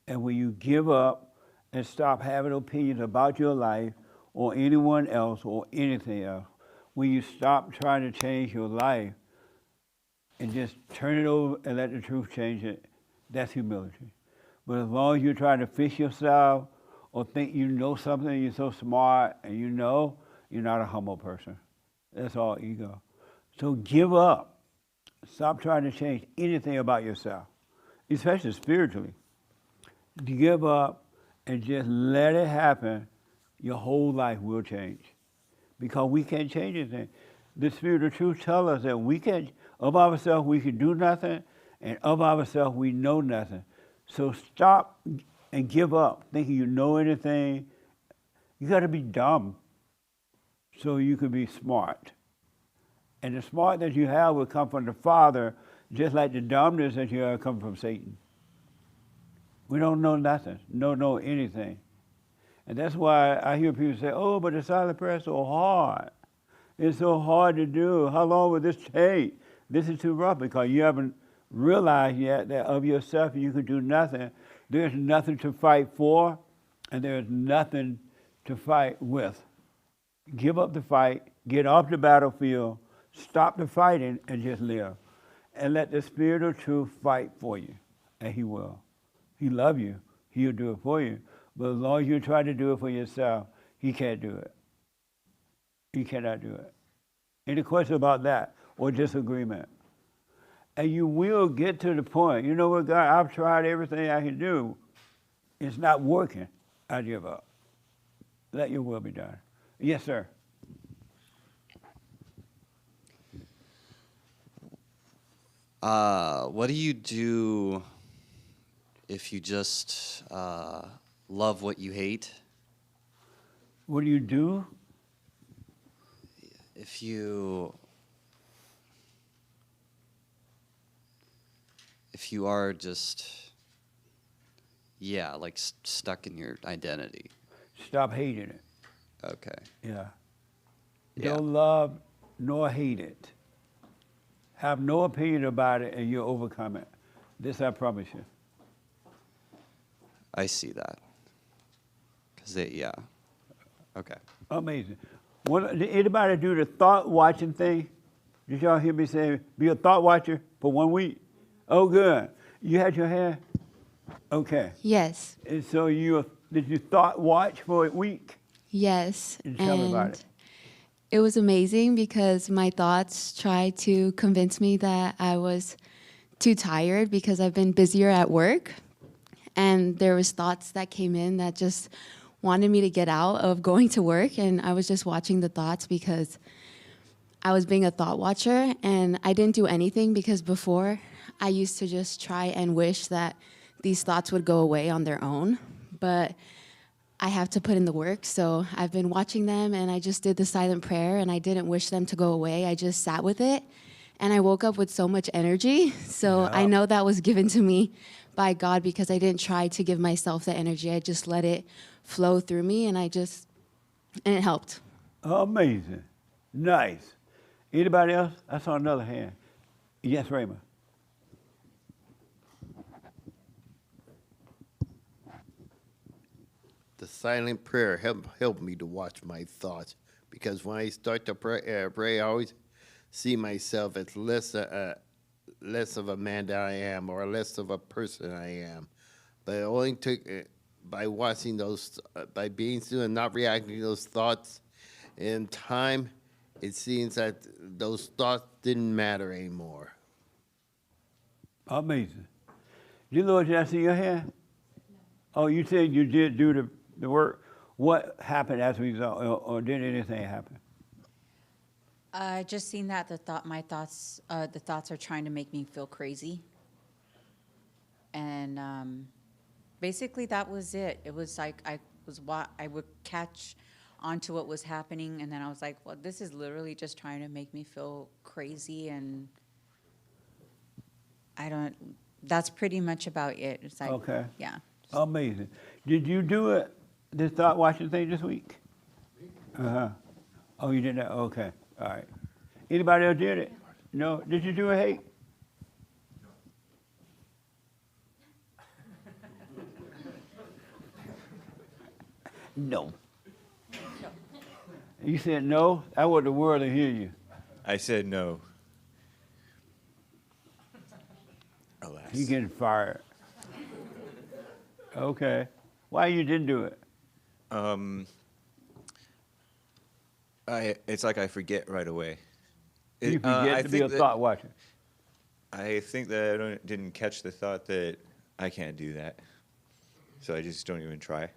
And when you give up and stop having opinions about your life or anyone else or anything else, when you stop trying to change your life and just turn it over and let the truth change it, that's humility. But as long as you're trying to fix yourself or think you know something, you're so smart, and you know, you're not a humble person. That's all ego. So give up. Stop trying to change anything about yourself, especially spiritually. Give up and just let it happen. Your whole life will change. Because we can't change anything. The Spirit of Truth tells us that we can't, of ourselves we can do nothing, and of ourselves we know nothing. So stop and give up thinking you know anything. You got to be dumb so you can be smart. And the smart that you have will come from the Father, just like the dumbness that you have come from Satan. We don't know nothing, don't know anything. And that's why I hear people say, oh, but the silent prayer is so hard. It's so hard to do. How long will this take? This is too rough, because you haven't realized yet that of yourself you can do nothing. There's nothing to fight for, and there's nothing to fight with. Give up the fight, get off the battlefield, stop the fighting, and just live. And let the Spirit of Truth fight for you, and He will. He loves you. He'll do it for you. But as long as you try to do it for yourself, He can't do it. He cannot do it. Any question about that or disagreement? And you will get to the point, you know what, God, I've tried everything I can do. It's not working. I give up. Let your will be done. Yes, sir. What do you do if you just love what you hate? What do you do? if you are just, yeah, like stuck in your identity. Stop hating it. Okay. Yeah. Yeah. Don't love nor hate it. Have no opinion about it, and you'll overcome it. This I promise you. I see that. Yeah. Okay. Amazing. Did anybody do the thought watching thing? Did y'all hear me say be a thought watcher for 1 week? Oh, good. You had your hair? Okay. Yes. And so did you thought watch for a week? Yes. And tell me about it. It was amazing because my thoughts tried to convince me that I was too tired because I've been busier at work. And there was thoughts that came in that just wanted me to get out of going to work. And I was just watching the thoughts because I was being a thought watcher. And I didn't do anything because before I used to just try and wish that these thoughts would go away on their own. But I have to put in the work, so I've been watching them, and I just did the silent prayer, and I didn't wish them to go away. I just sat with it, and I woke up with so much energy. So I know that was given to me by God because I didn't try to give myself the energy. I just let it flow through me, and it helped. Amazing. Nice. Anybody else? I saw another hand. Yes, Raymond. The silent prayer helped me to watch my thoughts, because when I start to pray, I always see myself as less of a man that I am, or less of a person I am. But it only took by watching those, by being still and not reacting to those thoughts in time, it seems that those thoughts didn't matter anymore. Amazing. You Lord, did I see your hand? Oh, you said you did do the work. What happened as a result, or did anything happen? I just seen that the thoughts are trying to make me feel crazy, and basically that was it. It was like I would catch onto what was happening, and then I was like, well, this is literally just trying to make me feel crazy, and that's pretty much about it. It's like, okay. Yeah. Amazing. Did you do this thought watching thing this week? Uh-huh. Oh, you did that? Okay. All right. Anybody else did it? No? Did you do a hate? No. You said no? I want the world to hear you. I said no. Alas. You getting fired. Okay. Why you didn't do it? It's like I forget right away. You forget to be a thought watcher. I think that I didn't catch the thought that I can't do that, so I just don't even try.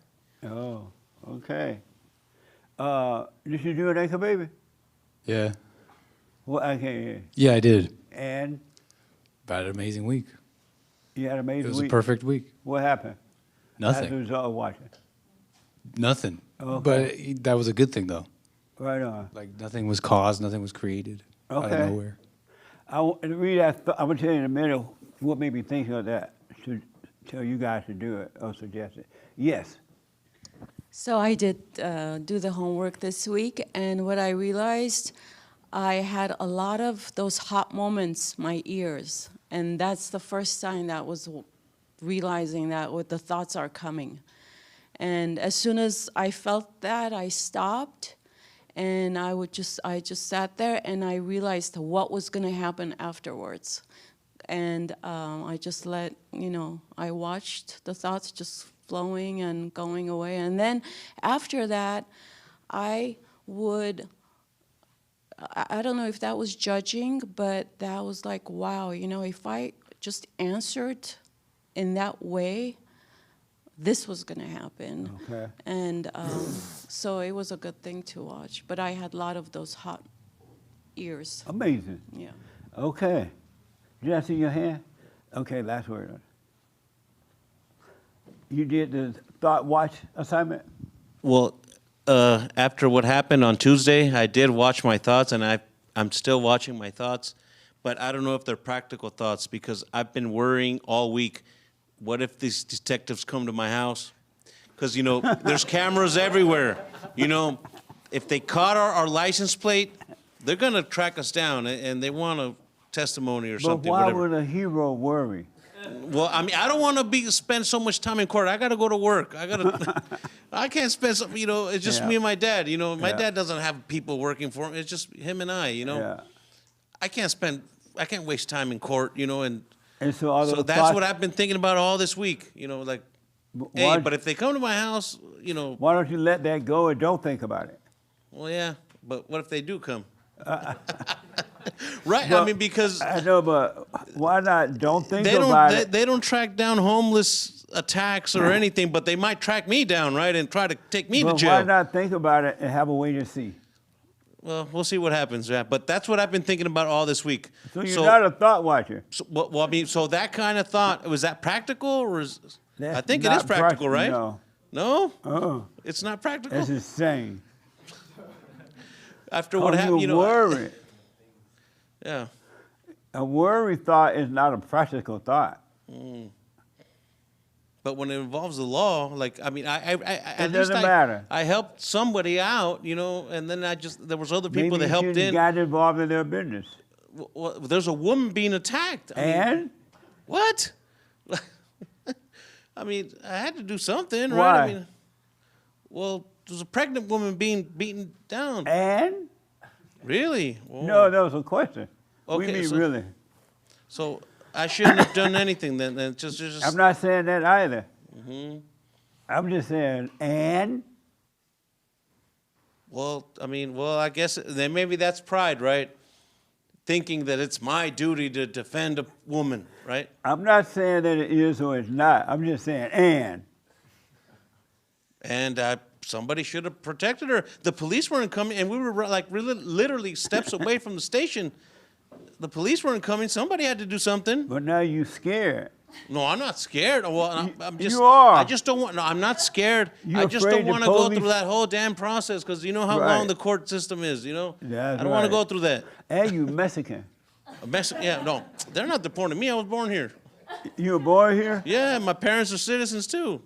Oh, okay. Did you do an anchor baby? Yeah. Well, I can't hear. Yeah, I did. And? About an amazing week. You had an amazing week? It was a perfect week. What happened? Nothing. As a result of watching? Nothing. Okay. But that was a good thing, though. Right on. Like, nothing was caused, nothing was created out of nowhere. I'm going to tell you in a minute what made me think of that, to tell you guys to do it or suggest it. Yes. So I did do the homework this week, and what I realized, I had a lot of those hot moments, my ears, and that's the first sign that was realizing that what the thoughts are coming. And as soon as I felt that, I stopped, and I just sat there, and I realized what was going to happen afterwards. And I just I watched the thoughts just flowing and going away. And then after that, I don't know if that was judging, but that was like, wow, if I just answered in that way, this was going to happen. Okay. And so it was a good thing to watch. But I had a lot of those hot ears. Amazing. Yeah. Okay. Did I see your hand? Okay, last word. You did the thought watch assignment? Well, after what happened on Tuesday, I did watch my thoughts, and I'm still watching my thoughts, but I don't know if they're practical thoughts because I've been worrying all week. What if these detectives come to my house? Because, you know, there's cameras everywhere. You know, if they caught our license plate, they're going to track us down, and they want a testimony or something. But why whatever. would a hero worry? Well, I mean, I don't want to spend so much time in court. I got to go to work. I can't spend some, you know, it's just me and my dad. You know, my dad doesn't have people working for him. It's just him and I, you know. Yeah. I can't waste time in court, you know, and so that's what I've been thinking about all this week, you know, like, hey, but if they come to my house, you know. Why don't you let that go and don't think about it? Well, yeah, but what if they do come? Right, But, I mean, because I know, but why not? Don't think about it. They don't track down homeless attacks or anything, but they might track me down, right, and try to take me to But jail. why not think about it and have a wait and see? Well, we'll see what happens, yeah. But that's what I've been thinking about all this week. So you're not a thought watcher. So, well, I mean, so that kind of thought, was that practical, or is? That's I think it not is practical, right? No. No? It's not practical. That's insane. After what happened, you know. Worry. Yeah. A worry thought is not a practical thought. Mm. But when it involves the law, like, I mean, It doesn't matter. I helped somebody out, you know, and then there was other people that helped in. Got involved in their business. Well, there's a woman being attacked. I mean, what? I mean, I had to do something, Why? right? I mean, well, there's a pregnant woman being beaten down. And? Really? Whoa. No, that was a question. Okay, We mean so- really. So I shouldn't have done anything then. Just. I'm not saying that either. Mhm. I'm just saying, and? Well, I mean, I guess then maybe that's pride, right? Thinking that it's my duty to defend a woman, right? I'm not saying that it is or it's not. I'm just saying, and. And somebody should have protected her. The police weren't coming, and we were like really, literally steps away from the station. The police weren't coming. Somebody had to do something. But now you scared. No, I'm not scared. Well, I'm just. You are. I just don't want. No, I'm not scared. You I just afraid don't the want to go police- through that whole damn process because you know how Right. long the court system is. You know. That's I don't want to right. go through that. And you Mexican. Yeah, no, they're not deporting me. I was born here. You were born here? Yeah, my parents are citizens too.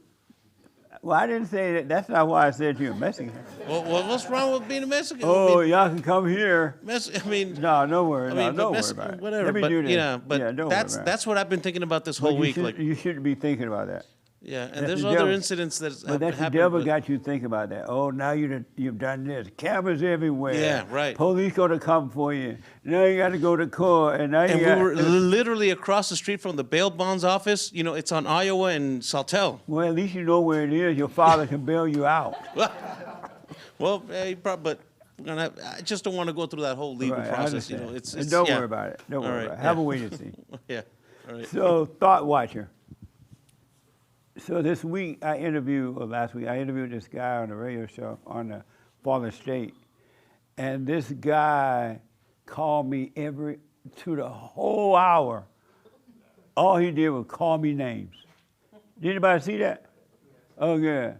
Well, I didn't say that. That's not why I said you're Mexican. Well, what's wrong with being a Mexican? Oh, I mean, y'all can come here. I mean, No, don't worry. I No, mean, don't worry Mexican, about it. whatever. Let me but do this. yeah, but don't worry about it. that's what I've been thinking about this But whole you week. should- Like, you shouldn't be thinking about that. yeah, and That's there's the other devil. incidents that But have that's the happened. devil but- got you thinking about that. Oh, now you've done this. Cameras everywhere. Yeah, right. Police going to come for you. Now you got to go to court, and now you And got. we were literally across the street from the bail bonds office. You know, it's on Iowa and Saltel. Well, at least you know where it is. Your father can bail you out. Well, but we're gonna have, I just don't want to go through that whole legal Right, I process. You understand. know, it's And don't yeah. worry about it. Don't All worry right, about it. Have yeah. a wait and see. Yeah. All right. So, thought watcher. So this week I interviewed, or last week, I interviewed this guy on the radio show on the Fallen State. And this guy called me to the whole hour. All he did was call me names. Did anybody see that? Oh, yeah.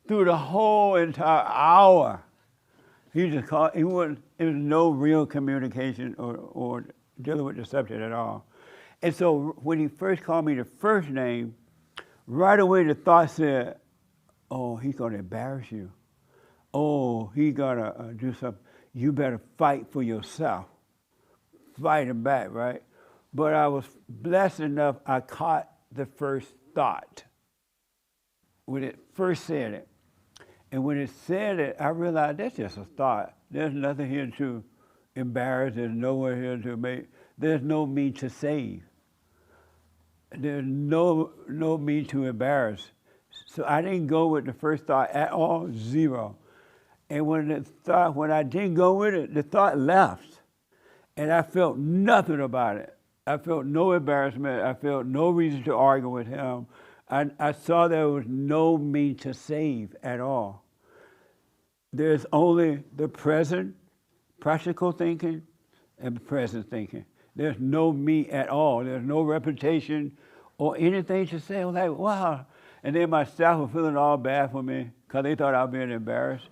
Through the whole entire hour. He just called, it was no real communication or dealing with the subject at all. And so when he first called me the first name, right away the thought said, oh, he's gonna embarrass you. Oh, he gonna do something. You better fight for yourself. Fight him back, right? But I was blessed enough, I caught the first thought when it first said it. And when it said it, I realized that's just a thought. There's nothing here to embarrass. There's nowhere here to make. There's no me to save. There's no me to embarrass. So I didn't go with the first thought at all, zero. And when I didn't go with it, the thought left. And I felt nothing about it. I felt no embarrassment. I felt no reason to argue with him. I saw there was no me to save at all. There's only the present, practical thinking, and present thinking. There's no me at all. There's no reputation or anything to say. I was like, wow. And then my staff were feeling all bad for me because they thought I was being embarrassed.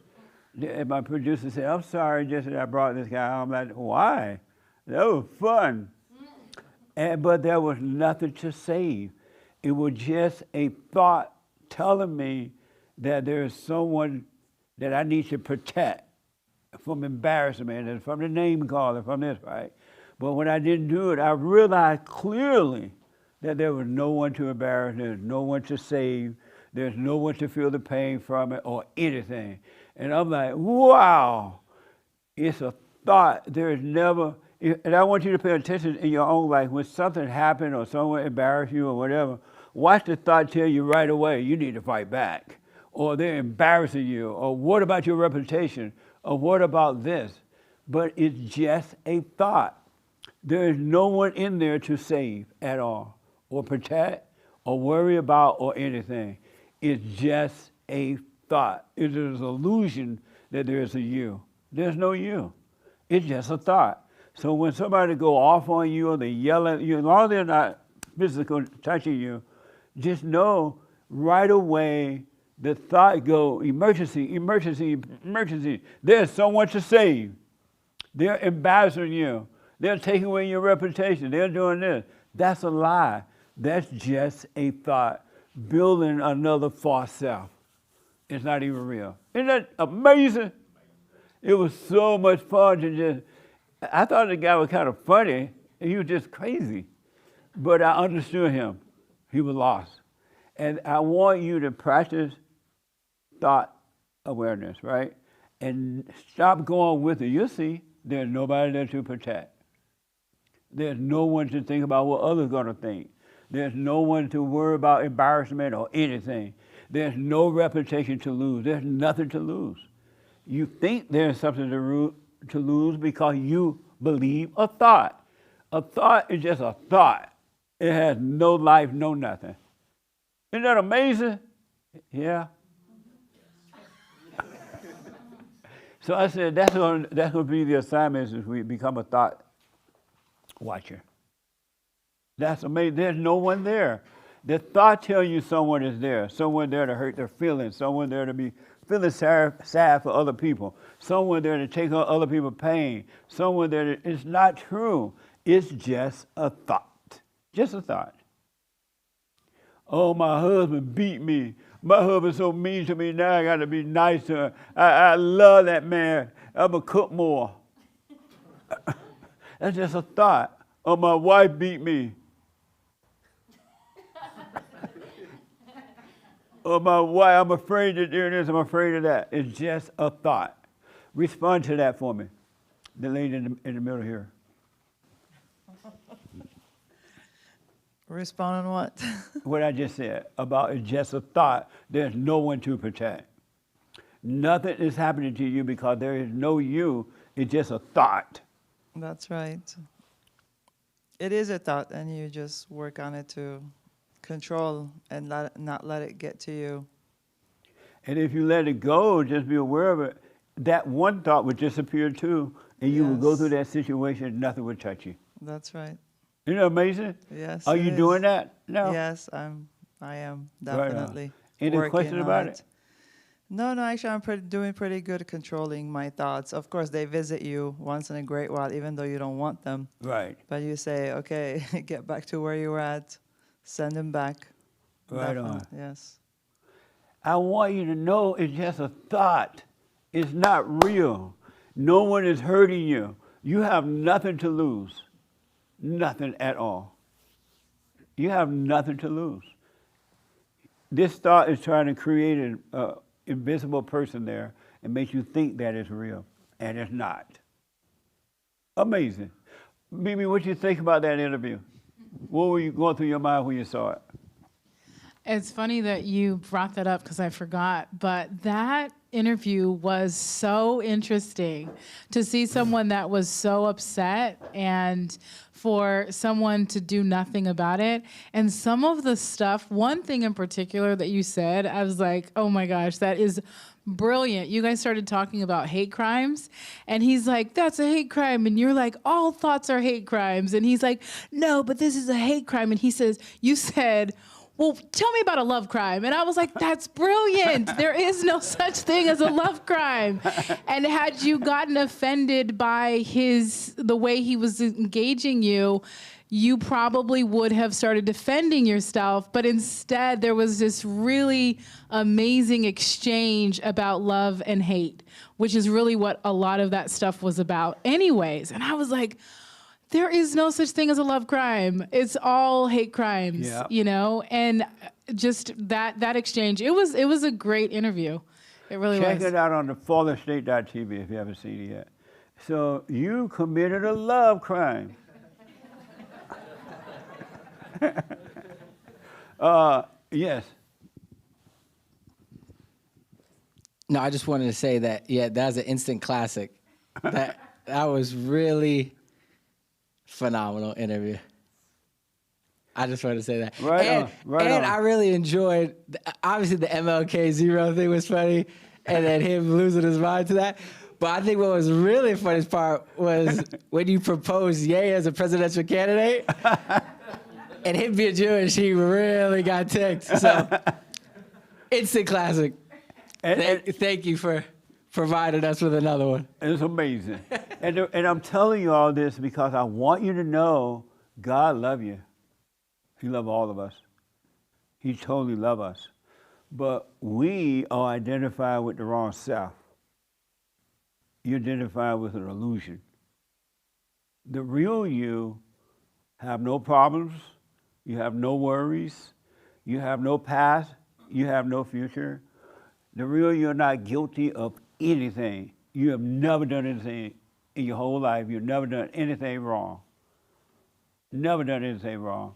And my producer said, I'm sorry, Jesse, that I brought this guy. I'm like, why? That was fun. But there was nothing to save. It was just a thought telling me that there is someone that I need to protect from embarrassment and from the name calling, from this, right? But when I didn't do it, I realized clearly that there was no one to embarrass, there's no one to save, there's no one to feel the pain from it or anything. And I'm like, wow, it's a thought. There is never, and I want you to pay attention in your own life. When something happened or someone embarrassed you or whatever, watch the thought tell you right away, you need to fight back. Or they're embarrassing you. Or what about your reputation? Or what about this? But it's just a thought. There is no one in there to save at all, or protect, or worry about, or anything. It's just a thought. It is an illusion that there is a you. There's no you. It's just a thought. So when somebody go off on you or they yell at you, as long as they're not physically touching you, just know right away the thought go, emergency, emergency, emergency. There's someone to save. They're embarrassing you. They're taking away your reputation. They're doing this. That's a lie. That's just a thought, building another false self. It's not even real. Isn't that amazing? It was so much fun to just, I thought the guy was kind of funny, and he was just crazy. But I understood him. He was lost. And I want you to practice thought awareness, right? And stop going with it. You'll see there's nobody there to protect. There's no one to think about what others are going to think. There's no one to worry about embarrassment or anything. There's no reputation to lose. There's nothing to lose. You think there's something to lose because you believe a thought. A thought is just a thought. It has no life, no nothing. Isn't that amazing? Yeah. So I said, that's going to be the assignment as we become a thought watcher. That's amazing. There's no one there. The thought tells you someone is there. Someone there to hurt their feelings. Someone there to be feeling sad for other people. Someone there to take on other people's pain. Someone there it's not true. It's just a thought. Just a thought. Oh, my husband beat me. My husband's so mean to me now, I got to be nice to him. I love that man. I'm going to cook more. That's just a thought. Oh, my wife beat me. Oh, my wife, I'm afraid of doing this, I'm afraid of that. It's just a thought. Respond to that for me. The lady in the middle here. Respond on what? What I just said about it's just a thought. There's no one to protect. Nothing is happening to you because there is no you. It's just a thought. That's right. It is a thought, and you just work on it to control and not let it get to you. And if you let it go, just be aware of it. That one thought would disappear too, and you would go through that situation, nothing would touch you. That's right. Isn't that amazing? Yes. Are you doing that now? Yes, I am definitely. Right. Any working question on about it? No, actually, I'm doing pretty good at controlling my thoughts. Of course, they visit you once in a great while, even though you don't want them. Right. But you say, okay, get back to where you were at, send them back. Right Definitely, on. Yes. I want you to know it's just a thought. It's not real. No one is hurting you. You have nothing to lose. Nothing at all. You have nothing to lose. This thought is trying to create an invisible person there and make you think that it's real, and it's not. Amazing. Mimi, what do you think about that interview? What were you going through your mind when you saw it? It's funny that you brought that up because I forgot, but that interview was so interesting to see someone that was so upset and for someone to do nothing about it. And some of the stuff, one thing in particular that you said, I was like, oh my gosh, that is brilliant. You guys started talking about hate crimes, and he's like, that's a hate crime. And you're like, all thoughts are hate crimes. And he's like, no, but this is a hate crime. And he says, you said, well, tell me about a love crime. And I was like, that's brilliant. There is no such thing as a love crime. And had you gotten offended by the way he was engaging you, you probably would have started defending yourself. But instead, there was this really amazing exchange about love and hate, which is really what a lot of that stuff was about anyways. And I was like, there is no such thing as a love crime. It's all hate crimes, you know? And just that exchange, it was a great interview. It really was. Check it out on the fallerstate.tv if you haven't seen it yet. So you committed a love crime. Yes. No, I just wanted to say that, yeah, that was an instant classic. That was really phenomenal interview. I just wanted to say that. Right on. I really enjoyed, obviously the MLK Zero thing was funny, and then him losing his mind to that. But I think what was really funniest part was when you proposed Ye as a presidential candidate, and him being Jewish, he really got ticked. So, instant classic. Thank you for providing us with another one. It's amazing. and I'm telling you all this because I want you to know God loves you. He loves all of us. He totally loves us. But we are identified with the wrong self. You're identified with an illusion. The real you have no problems. You have no worries. You have no past. You have no future. The real you're not guilty of anything. You have never done anything in your whole life. You've never done anything wrong. Never done anything wrong.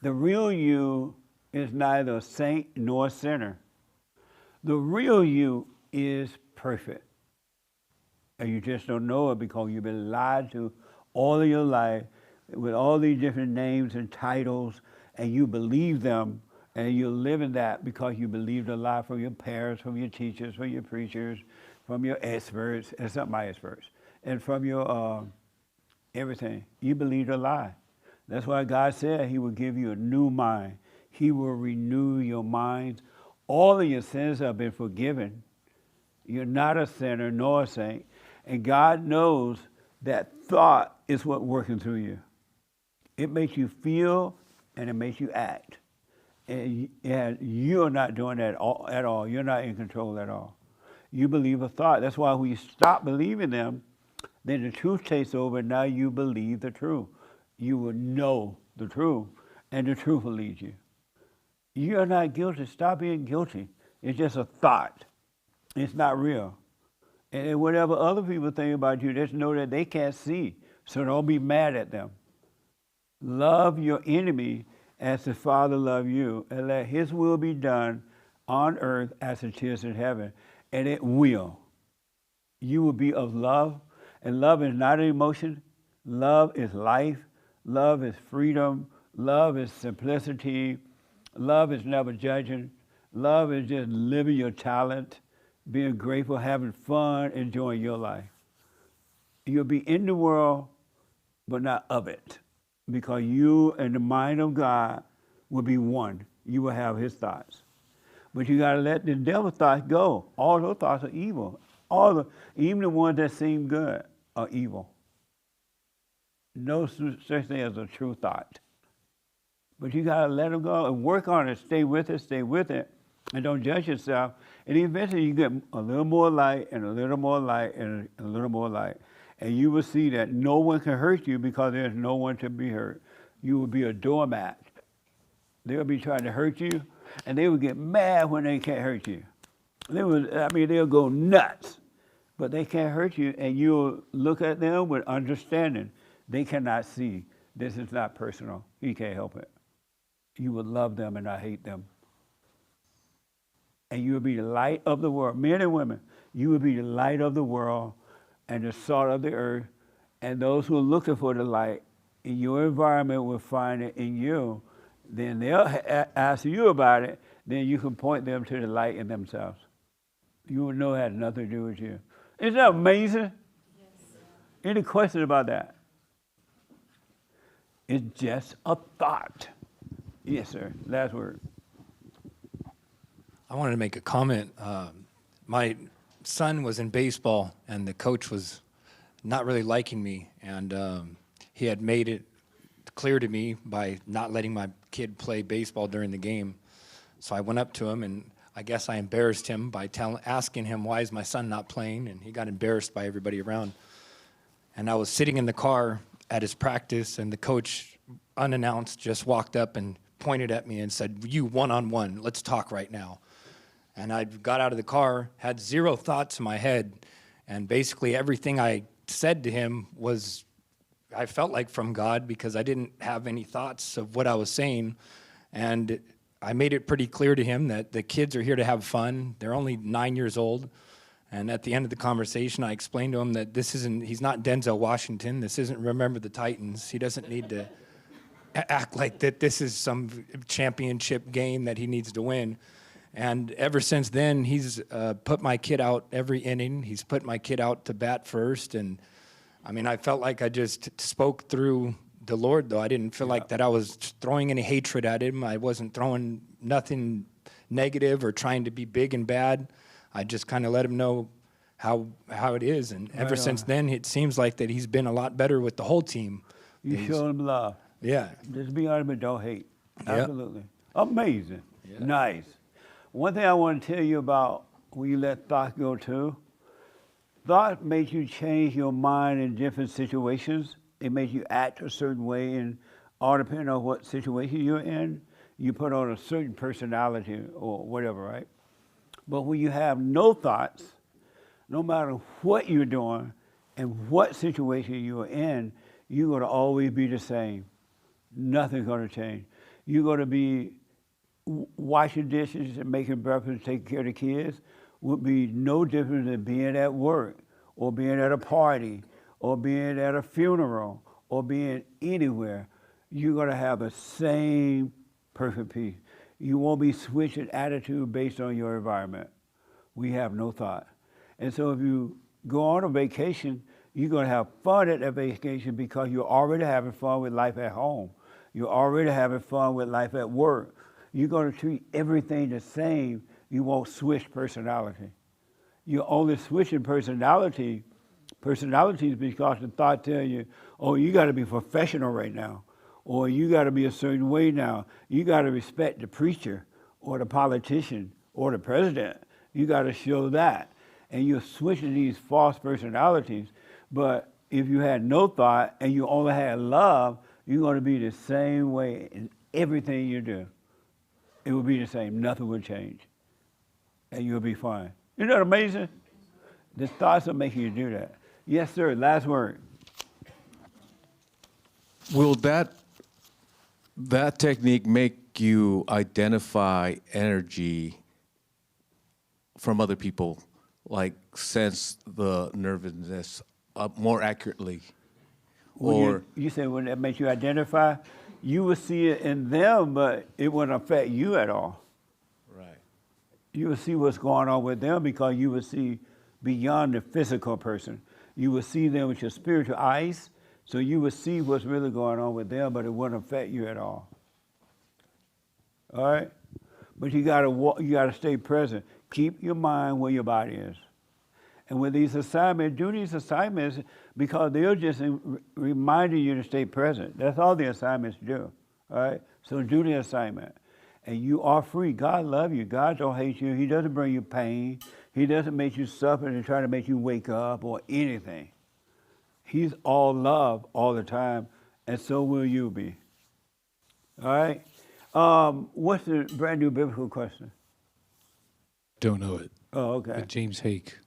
The real you is neither a saint nor a sinner. The real you is perfect. And you just don't know it because you've been lied to all of your life with all these different names and titles, and you believe them, and you live in that because you believed a lie from your parents, from your teachers, from your preachers, from your experts, and some of my experts, and from your everything. You believed a lie. That's why God said he will give you a new mind. He will renew your mind. All of your sins have been forgiven. You're not a sinner nor a saint. And God knows that thought is what's working through you. It makes you feel and it makes you act. And you're not doing that at all. You're not in control at all. You believe a thought. That's why when you stop believing them, then the truth takes over, and now you believe the truth. You will know the truth, and the truth will lead you. You're not guilty. Stop being guilty. It's just a thought. It's not real. And whatever other people think about you, just know that they can't see. So don't be mad at them. Love your enemy as the Father loves you, and let his will be done on earth as it is in heaven. And it will. You will be of love. And love is not an emotion. Love is life. Love is freedom. Love is simplicity. Love is never judging. Love is just living your talent, being grateful, having fun, enjoying your life. You'll be in the world, but not of it, because you and the mind of God will be one. You will have his thoughts. But you got to let the devil's thoughts go. All those thoughts are evil. Even the ones that seem good are evil. No such thing as a true thought. But you got to let them go and work on it. Stay with it, and don't judge yourself. And eventually you get a little more light and a little more light and a little more light. And you will see that no one can hurt you because there's no one to be hurt. You will be a doormat. They'll be trying to hurt you, and they will get mad when they can't hurt you. They'll go nuts, but they can't hurt you, and you'll look at them with understanding. They cannot see. This is not personal. He can't help it. You will love them and not hate them. And you will be the light of the world. Men and women, you will be the light of the world and the salt of the earth. And those who are looking for the light in your environment will find it in you. Then they'll ask you about it. Then you can point them to the light in themselves. You will know it has nothing to do with you. Isn't that amazing? Yes. Any question about that? It's just a thought. Yes, sir. Last word. I wanted to make a comment. My son was in baseball, and the coach was not really liking me, and he had made it clear to me by not letting my kid play baseball during the game. So I went up to him, and I guess I embarrassed him by asking him, why is my son not playing? And he got embarrassed by everybody around. And I was sitting in the car at his practice, and the coach, unannounced, just walked up and pointed at me and said, you one-on-one, let's talk right now. And I got out of the car, had zero thoughts in my head, and basically everything I said to him was, I felt like from God, because I didn't have any thoughts of what I was saying. And I made it pretty clear to him that the kids are here to have fun. They're only 9 years old. And at the end of the conversation, I explained to him that he's not Denzel Washington. This isn't Remember the Titans. He doesn't need to act like that this is some championship game that he needs to win. And ever since then, he's put my kid out every inning. He's put my kid out to bat first. And I mean, I felt like I just spoke through the Lord, though. I didn't feel like that I was throwing any hatred at him. I wasn't throwing nothing negative or trying to be big and bad. I just kind of let him know how it is. And ever since then, it seems like that he's been a lot better with the whole team. You show him love. Yeah. Just be honest, but don't hate. Yep. Absolutely. Amazing. Nice. One thing I want to tell you about when you let thought go too, thought makes you change your mind in different situations. It makes you act a certain way, and all depending on what situation you're in, you put on a certain personality or whatever, right? But when you have no thoughts, no matter what you're doing and what situation you're in, you're going to always be the same. Nothing's going to change. You're going to be washing dishes and making breakfast, taking care of the kids would be no different than being at work or being at a party or being at a funeral or being anywhere. You're going to have the same perfect peace. You won't be switching attitude based on your environment. We have no thought. And so if you go on a vacation, you're going to have fun at that vacation because you're already having fun with life at home. You're already having fun with life at work. You're going to treat everything the same. You won't switch personality. You're only switching personalities because the thought tell you, oh, you got to be professional right now, or you got to be a certain way now. You got to respect the preacher or the politician or the president. You got to show that. And you're switching these false personalities. But if you had no thought and you only had love, you're going to be the same way in everything you do. It will be the same. Nothing will change. And you'll be fine. Isn't that amazing? The thoughts are making you do that. Yes, sir. Last word. Will that technique make you identify energy from other people, like sense the nervousness more accurately? Or you say when that makes you identify, you will see it in them, but it wouldn't affect you at all. Right. You will see what's going on with them because you will see beyond the physical person. You will see them with your spiritual eyes, so you will see what's really going on with them, but it wouldn't affect you at all. All right? But you gotta stay present. Keep your mind where your body is. And with these assignments, do these assignments because they're just reminding you to stay present. That's all the assignments do, all right? So do the assignment. And you are free. God loves you. God don't hate you. He doesn't bring you pain. He doesn't make you suffer and try to make you wake up or anything. He's all love all the time, and so will you be. All right? What's the brand new biblical question? Don't know it. Oh, okay. But James Hake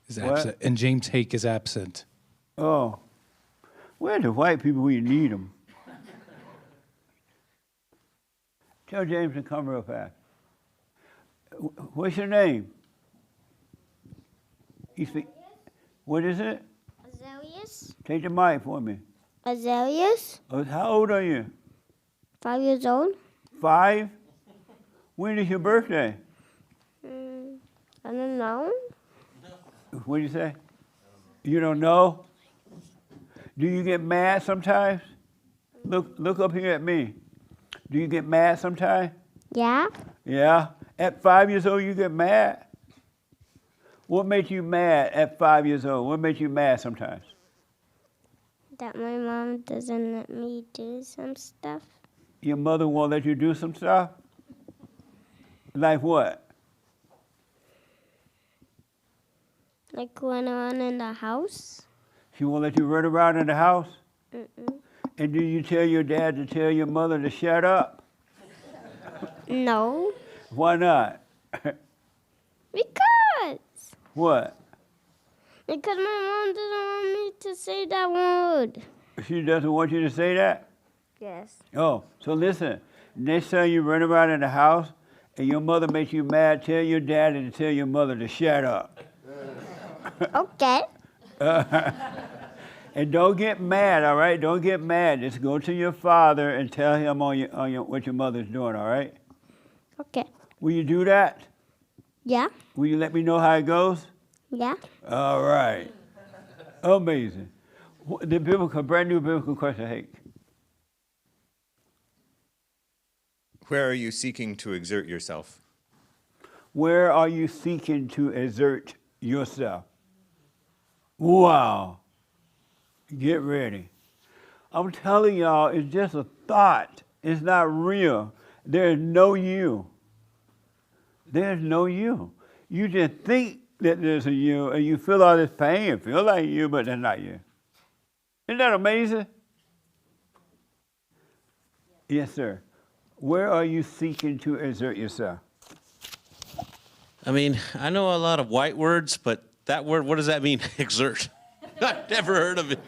is What? absent. And James Hake is absent. Oh. Where are the white people when you need them? Tell James to come real fast. What's your name? You speak. What is it? Azaleas. Take the mic for me. Azaleas. Oh, how old are you? 5 years old. 5? When is your birthday? I don't know. What do you say? You don't know? Do you get mad sometimes? Look up here at me. Do you get mad sometimes? Yeah. Yeah? At 5 years old, you get mad? What makes you mad at 5 years old? What makes you mad sometimes? That my mom doesn't let me do some stuff. Your mother won't let you do some stuff? Like what? Like going on in the house. She won't let you run around in the house? Mm-mm. And do you tell your dad to tell your mother to shut up? No. Why not? Because. What? Because my mom doesn't want me to say that word. She doesn't want you to say that? Yes. Oh, so listen. Next time you run around in the house and your mother makes you mad, tell your daddy to tell your mother to shut up. Okay. And don't get mad, all right? Don't get mad. Just go to your father and tell him what your mother's doing, all right? Okay. Will you do that? Yeah. Will you let me know how it goes? Yeah. All right. Amazing. The brand new biblical question, Hank. Where are you seeking to exert yourself? Where are you seeking to exert yourself? Wow. Get ready. I'm telling y'all, it's just a thought. It's not real. There's no you. There's no you. You just think that there's a you, and you feel all this pain and feel like you, but that's not you. Isn't that amazing? Yes, sir. Where are you seeking to exert yourself? I mean, I know a lot of white words, but that word, what does that mean? Exert. I've never heard of it.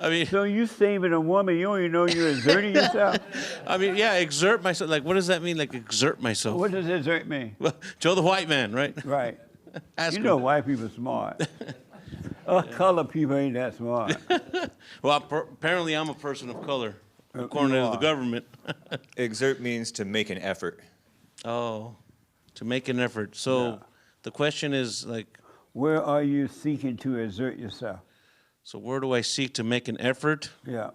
I mean, so you saving a woman, you don't even know you're exerting yourself? I mean, yeah, exert myself. Like, what does that mean? Like, exert myself. What does exert mean? Well, Joe the white man, right? Right. Ask you him. know white people are smart. Color people ain't that smart. Well, apparently I'm a person of color, according to the government. Exert means to make an effort. Oh, to make an effort. So the question is, like, where are you seeking to exert yourself? So where do I seek to make an effort? Yeah.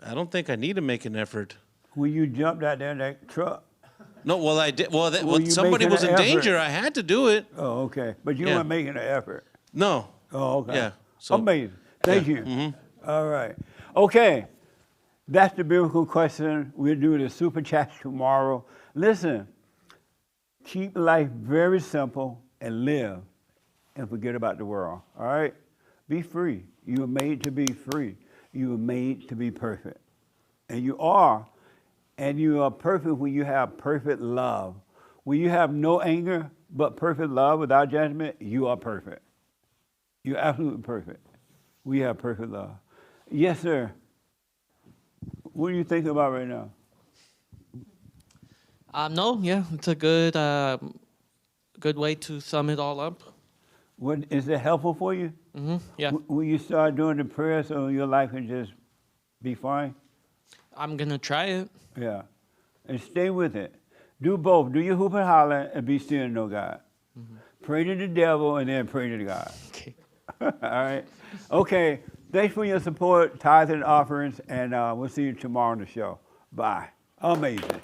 I don't think I need to make an effort. When you jumped out there in that truck. No, well, I did. Well, Were you somebody making was an in effort? danger. I had to do it. Oh, okay. But you Yeah. weren't making an effort. No. Oh, okay. Yeah. So, amazing. Thank yeah. you. Mm-hmm. All right. Okay. That's the biblical question. We'll do the super chat tomorrow. Listen, keep life very simple and live and forget about the world. All right? Be free. You were made to be free. You were made to be perfect. And you are. And you are perfect when you have perfect love. When you have no anger but perfect love without judgment, you are perfect. You're absolutely perfect. We have perfect love. Yes, sir. What are you thinking about right now? No, yeah, it's a good way to sum it all up. What, is it helpful for you? Mm-hmm, yeah. Will you start doing the prayer so your life can just be fine? I'm going to try it. Yeah. And stay with it. Do both. Do your hoop and holler and be still and know God. Mm-hmm. Pray to the devil and then pray to God. Okay. All right. Okay. Thanks for your support, tithes and offerings, and we'll see you tomorrow on the show. Bye. Amazing.